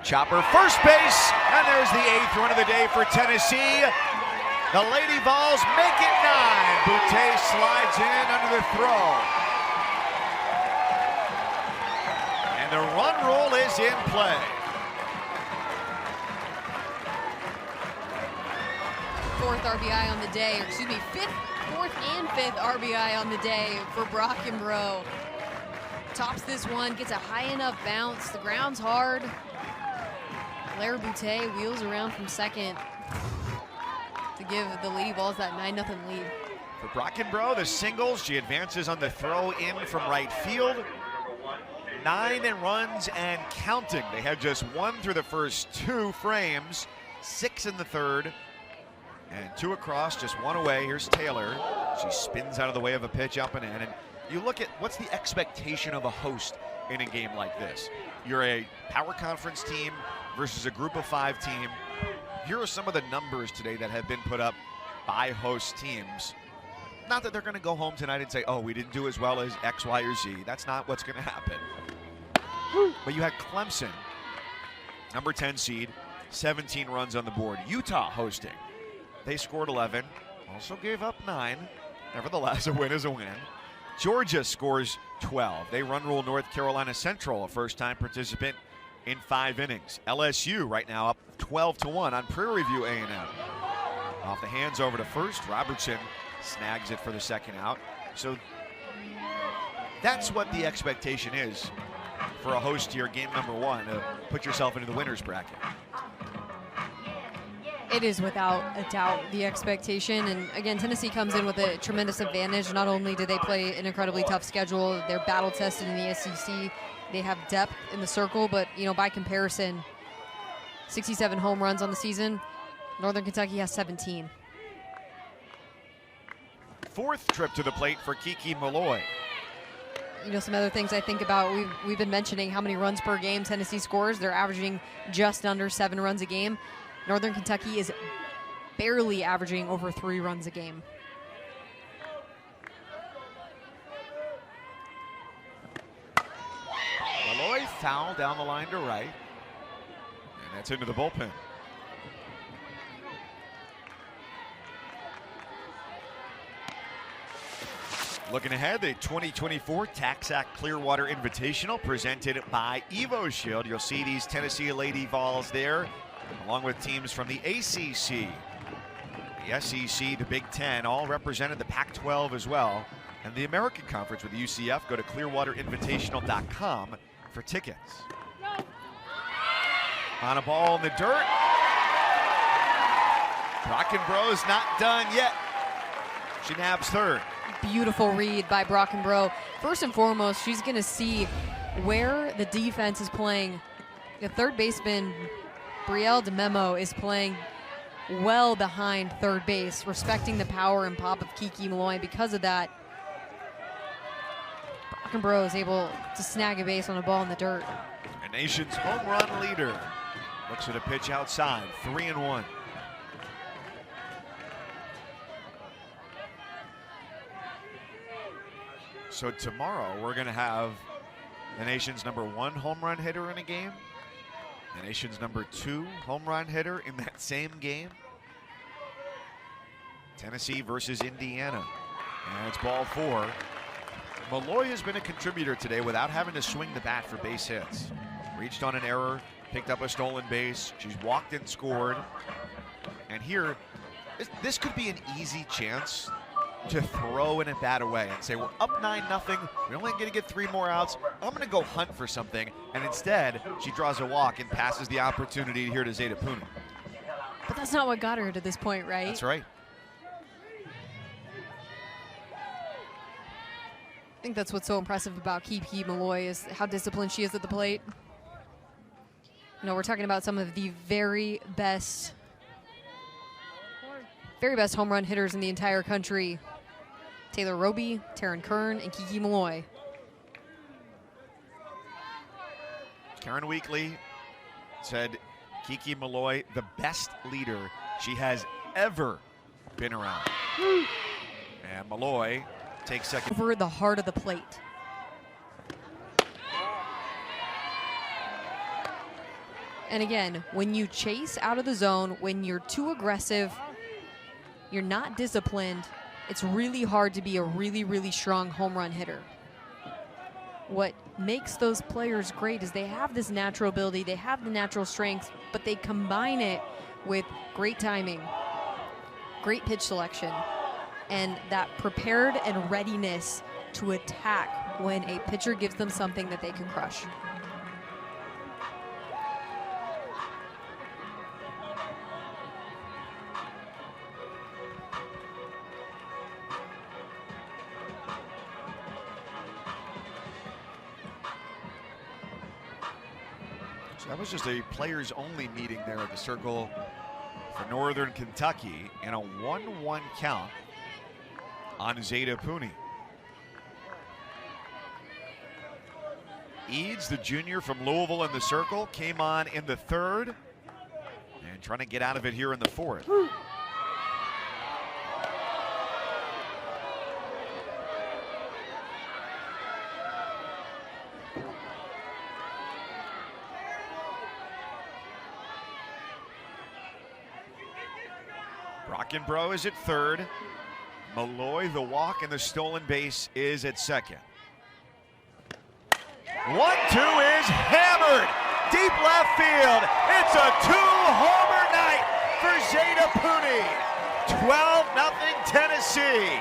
Speaker 1: Chopper first base, and there's the 8th run of the day for Tennessee. The Lady Vols make it 9. Boutier slides in under the throw. And the run rule is in play.
Speaker 2: Fourth RBI on the day, or excuse me, fourth and fifth RBI on the day for Brockenbrough. Tops this one, gets a high enough bounce. The ground's hard. Lair Boutier wheels around from second to give the Lady Vols that 9-0 lead.
Speaker 1: For Brockenbrough, the singles, she advances on the throw in from right field. 9 runs and counting. They had just 1 through the first 2 frames, 6 in the third, and 2 across, just 1 away. Here's Taylor. She spins out of the way of a pitch up and in. And you look at what's the expectation of a host in a game like this. You're a power conference team versus a group of 5 team. Here are some of the numbers today that have been put up by host teams. Not that they're going to go home tonight and say, oh, we didn't do as well as X, Y, or Z. That's not what's going to happen. But you had Clemson, number 10 seed, 17 runs on the board. Utah hosting. They scored 11, also gave up 9. Nevertheless, a win is a win. Georgia scores 12. They run rule North Carolina Central, a first-time participant in 5 innings. LSU right now up 12-1 on Prairie View A&M. Off the hands over to first. Robertson snags it for the second out. So that's what the expectation is for a host here, game number 1, to put yourself into the winner's bracket.
Speaker 2: It is without a doubt the expectation. And again, Tennessee comes in with a tremendous advantage. Not only do they play an incredibly tough schedule, they're battle tested in the SEC. They have depth in the circle, but you know, by comparison, 67 home runs on the season. Northern Kentucky has 17.
Speaker 1: 4th trip to the plate for Kiki Malloy.
Speaker 2: You know, some other things I think about, we've been mentioning how many runs per game Tennessee scores. They're averaging just under 7 runs a game. Northern Kentucky is barely averaging over 3 runs a game.
Speaker 1: Malloy foul down the line to right. And that's into the bullpen. Looking ahead, the 2024 TaxAct Clearwater Invitational presented by Evo Shield. You'll see these Tennessee Lady Vols there, along with teams from the ACC, the SEC, the Big Ten, all represented, the Pac-12 as well, and the American Conference with UCF. Go to clearwaterinvitational.com for tickets. On a ball in the dirt. Brockenbrough's not done yet. She nabs third.
Speaker 2: Beautiful read by Brockenbrough. First and foremost, she's going to see where the defense is playing. The third baseman, Brielle DeMemo, is playing well behind third base, respecting the power and pop of Kiki Malloy. Because of that, Bro is able to snag a base on a ball in the dirt.
Speaker 1: A nation's home run leader looks at a pitch outside, 3-1. So tomorrow we're going to have the nation's #1 home run hitter in a game, the nation's #2 home run hitter in that same game. Tennessee versus Indiana. And it's ball 4. Malloy has been a contributor today without having to swing the bat for base hits. Reached on an error, picked up a stolen base. She's walked and scored. And here, this could be an easy chance to throw in a bat away and say, we're up 9-0. We're only going to get 3 more outs. I'm going to go hunt for something. And instead, she draws a walk and passes the opportunity here to Zeta Puni.
Speaker 2: But that's not what got her to this point, right?
Speaker 1: That's right.
Speaker 2: I think that's what's so impressive about Kiki Malloy is how disciplined she is at the plate. You know, we're talking about some of the very best home run hitters in the entire country. Taylor Roby, Taryn Kern, and Kiki Malloy.
Speaker 1: Karen Weekly said Kiki Malloy, the best leader she has ever been around. And Malloy takes second.
Speaker 2: Over the heart of the plate. And again, when you chase out of the zone, when you're too aggressive, you're not disciplined, it's really hard to be a really, really strong home run hitter. What makes those players great is they have this natural ability, they have the natural strength, but they combine it with great timing, great pitch selection, and that prepared and readiness to attack when a pitcher gives them something that they can crush.
Speaker 1: So that was just a players-only meeting there at the Circle for Northern Kentucky, and a 1-1 count on Zeta Puni. Eads, the junior from Louisville in the Circle, came on in the 3rd and trying to get out of it here in the 4th. Brockenbrough is at 3rd. Malloy, the walk, and the stolen base is at 2nd. 1-2 is hammered. Deep left field. It's a 2-homer night for Zeta Puni. 12-0 Tennessee.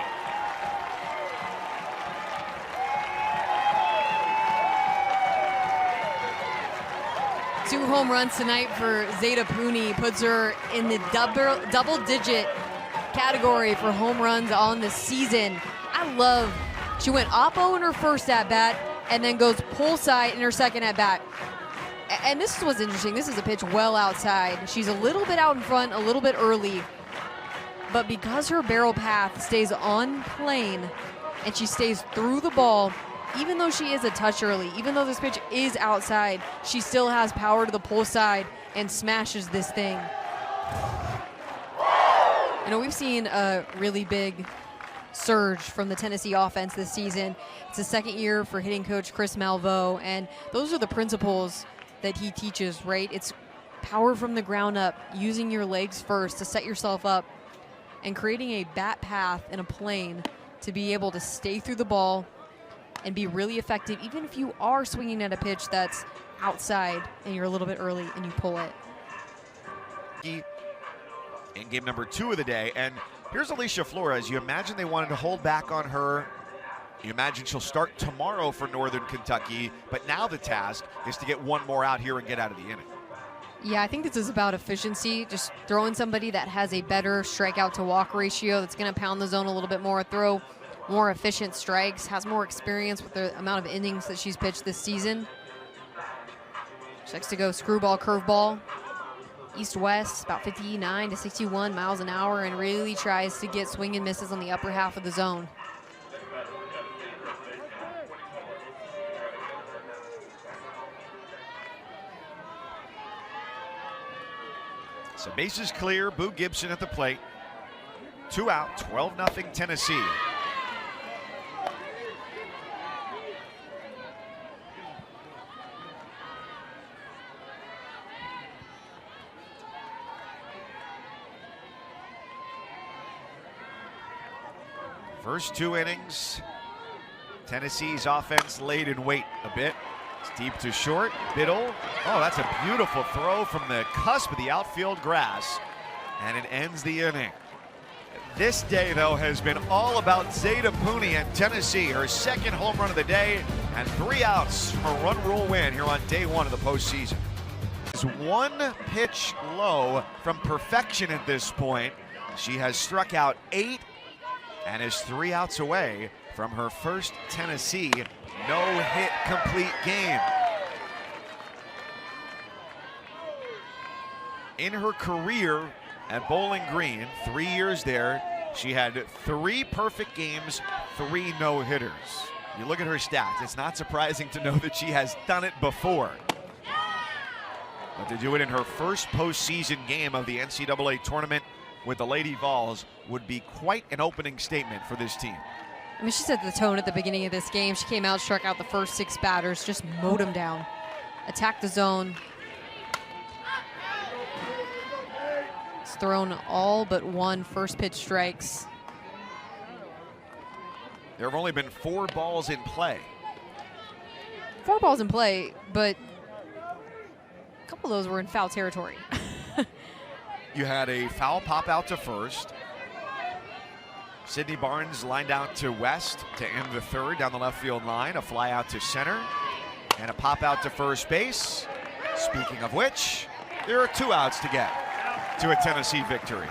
Speaker 2: Two home runs tonight for Zeta Puni puts her in the double-digit category for home runs on the season. I love, she went oppo in her first at-bat and then goes pull side in her second at-bat. And this is what's interesting. This is a pitch well outside. She's a little bit out in front, a little bit early. But because her barrel path stays on plane and she stays through the ball, even though she is a touch early, even though this pitch is outside, she still has power to the pull side and smashes this thing. You know, we've seen a really big surge from the Tennessee offense this season. It's the 2nd year for hitting coach Chris Malveaux, and those are the principles that he teaches, right? It's power from the ground up, using your legs first to set yourself up, and creating a bat path and a plane to be able to stay through the ball and be really effective, even if you are swinging at a pitch that's outside and you're a little bit early and you pull it.
Speaker 1: In game number 2 of the day, and here's Alicia Flores. You imagine they wanted to hold back on her. You imagine she'll start tomorrow for Northern Kentucky, but now the task is to get 1 more out here and get out of the inning.
Speaker 2: Yeah, I think this is about efficiency, just throwing somebody that has a better strikeout to walk ratio, that's going to pound the zone a little bit more, throw more efficient strikes, has more experience with the amount of innings that she's pitched this season. She likes to go screwball, curveball, east-west, about 59 to 61 miles an hour, and really tries to get swing and misses on the upper half of the zone.
Speaker 1: So bases clear, Boo Gibson at the plate. 2 out, 12-0 Tennessee. First 2 innings, Tennessee's offense laid in wait a bit. It's deep to short. Biddle. Oh, that's a beautiful throw from the cusp of the outfield grass. And it ends the inning. This day, though, has been all about Zeta Pooney and Tennessee. Her second home run of the day and 3 outs from a run rule win here on day 1 of the postseason. It's 1 pitch low from perfection at this point. She has struck out 8 and is 3 outs away from her first Tennessee no-hit complete game. In her career at Bowling Green, 3 years there, she had 3 perfect games, 3 no-hitters. You look at her stats, it's not surprising to know that she has done it before. But to do it in her first postseason game of the NCAA tournament with the Lady Vols would be quite an opening statement for this team.
Speaker 2: I mean, she set the tone at the beginning of this game. She came out, struck out the first 6 batters, just mowed them down, attacked the zone. It's thrown all but 1 first pitch strikes.
Speaker 1: There have only been 4 balls in play.
Speaker 2: 4 balls in play, but a couple of those were in foul territory.
Speaker 1: You had a foul pop out to first. Sydney Barnes lined out to West to end the 3rd down the left field line. A fly out to center and a pop out to first base. Speaking of which, there are 2 outs to get to a Tennessee victory.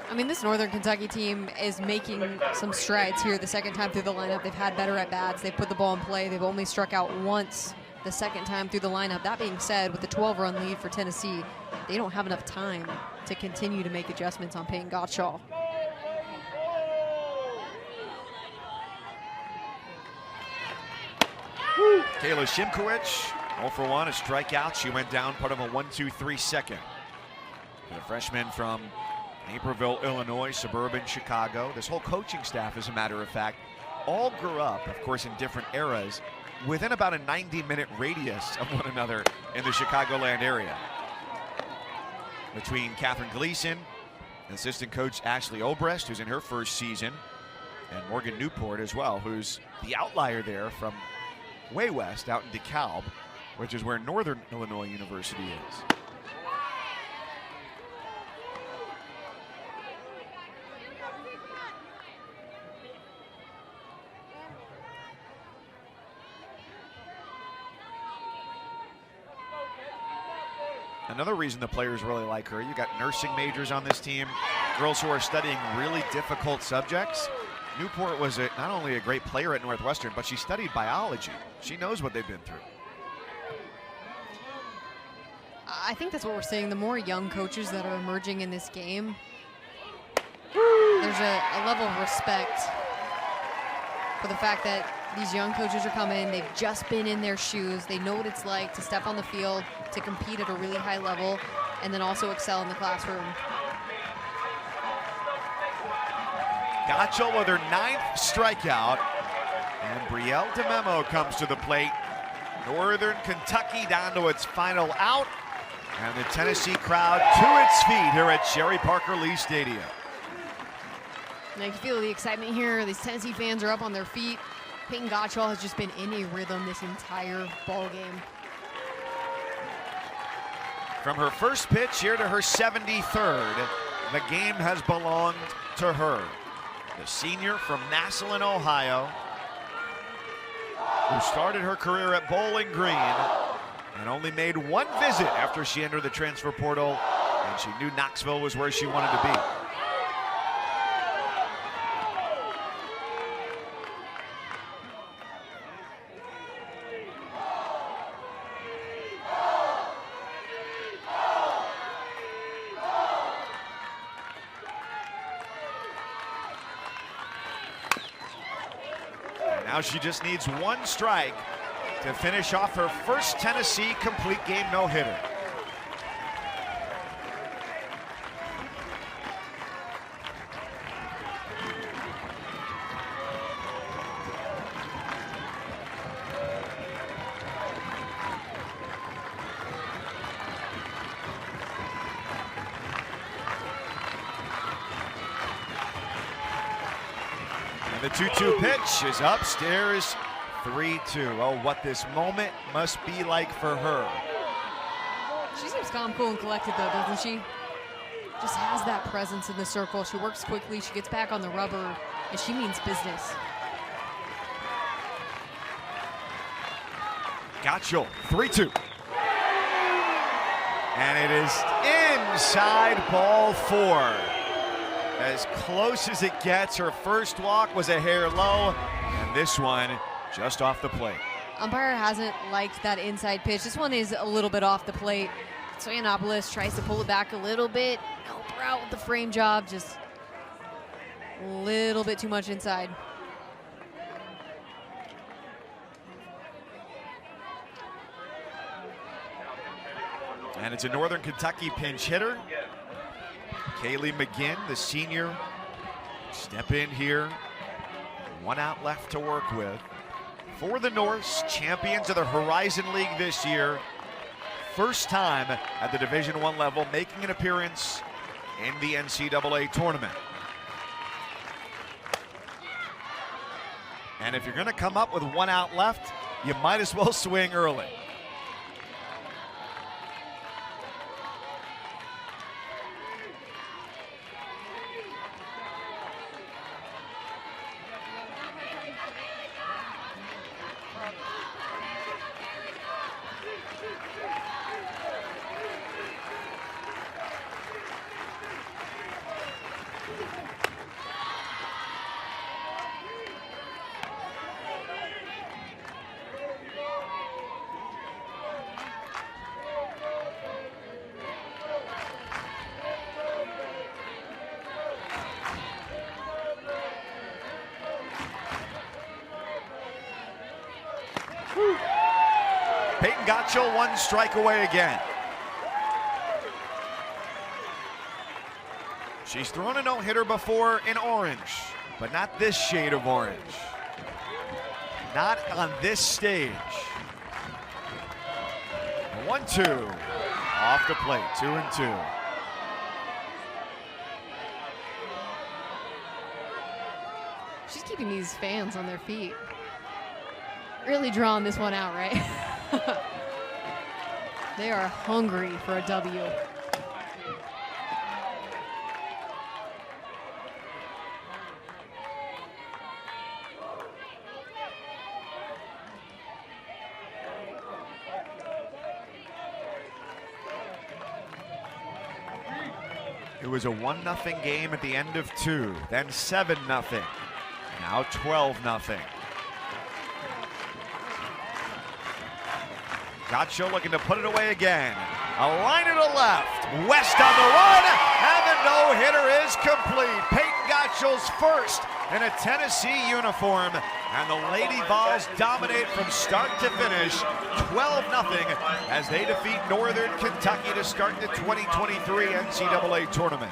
Speaker 2: I mean, this Northern Kentucky team is making some strides here the second time through the lineup. They've had better at-bats. They've put the ball in play. They've only struck out once the second time through the lineup. That being said, with the 12-run lead for Tennessee, they don't have enough time to continue to make adjustments on Peyton Gottschall.
Speaker 1: Kayla Shimkowicz, 0 for 1, a strikeout. She went down, part of a 1-2-3 second. The freshman from Naperville, Illinois, suburban Chicago. This whole coaching staff, as a matter of fact, all grew up, of course, in different eras, within about a 90-minute radius of one another in the Chicagoland area. Between Catherine Gleason and assistant coach Ashley Obrest, who's in her first season, and Morgan Newport as well, who's the outlier there from way west out in DeKalb, which is where Northern Illinois University is. Another reason the players really like her, you got nursing majors on this team, girls who are studying really difficult subjects. Newport was not only a great player at Northwestern, but she studied biology. She knows what they've been through.
Speaker 2: I think that's what we're seeing. The more young coaches that are emerging in this game, there's a level of respect for the fact that these young coaches are coming. They've just been in their shoes. They know what it's like to step on the field, to compete at a really high level, and then also excel in the classroom.
Speaker 1: Gottschall with her 9th strikeout, and Brielle DeMemo comes to the plate. Northern Kentucky down to its final out, and the Tennessee crowd to its feet here at Sherry Parker Lee Stadium.
Speaker 2: Now you can feel the excitement here. These Tennessee fans are up on their feet. Peyton Gottschall has just been in a rhythm this entire ball game.
Speaker 1: From her first pitch here to her 73rd, the game has belonged to her. The senior from Massillon, Ohio, who started her career at Bowling Green and only made 1 visit after she entered the transfer portal, and she knew Knoxville was where she wanted to be. Now she just needs 1 strike to finish off her first Tennessee complete game no-hitter. the 2-2 pitch is upstairs, 3-2. Oh, what this moment must be like for her.
Speaker 2: She seems calm, cool, and collected, though, doesn't she? Just has that presence in the circle. She works quickly, she gets back on the rubber, and she means business.
Speaker 1: Gotchel, 3-2. And it is inside ball 4. As close as it gets. Her first walk was a hair low, and this one just off the plate.
Speaker 2: Umpire hasn't liked that inside pitch. This one is a little bit off the plate. Soyanopoulos tries to pull it back a little bit, help her out with the frame job, just a little bit too much inside.
Speaker 1: And it's a Northern Kentucky pinch hitter. Kaylee McGinn, the senior, step in here. 1 out left to work with. For the Norse, champions of the Horizon League this year. First time at the Division I level, making an appearance in the NCAA tournament. And if you're going to come up with 1 out left, you might as well swing early. Peyton Gotchel 1 strike away again. She's thrown a no-hitter before in orange, but not this shade of orange. Not on this stage. 1-2. Off the plate, 2-2.
Speaker 2: She's keeping these fans on their feet. Really drawing this one out, right? They are hungry for a W.
Speaker 1: It was a 1-0 game at the end of 2, then 7-0, now 12-0. Gotchel looking to put it away again. A liner to left, West on the run, and the no-hitter is complete. Peyton Gotchel's first in a Tennessee uniform, and the Lady Vols dominate from start to finish, 12-0, as they defeat Northern Kentucky to start the 2023 NCAA tournament.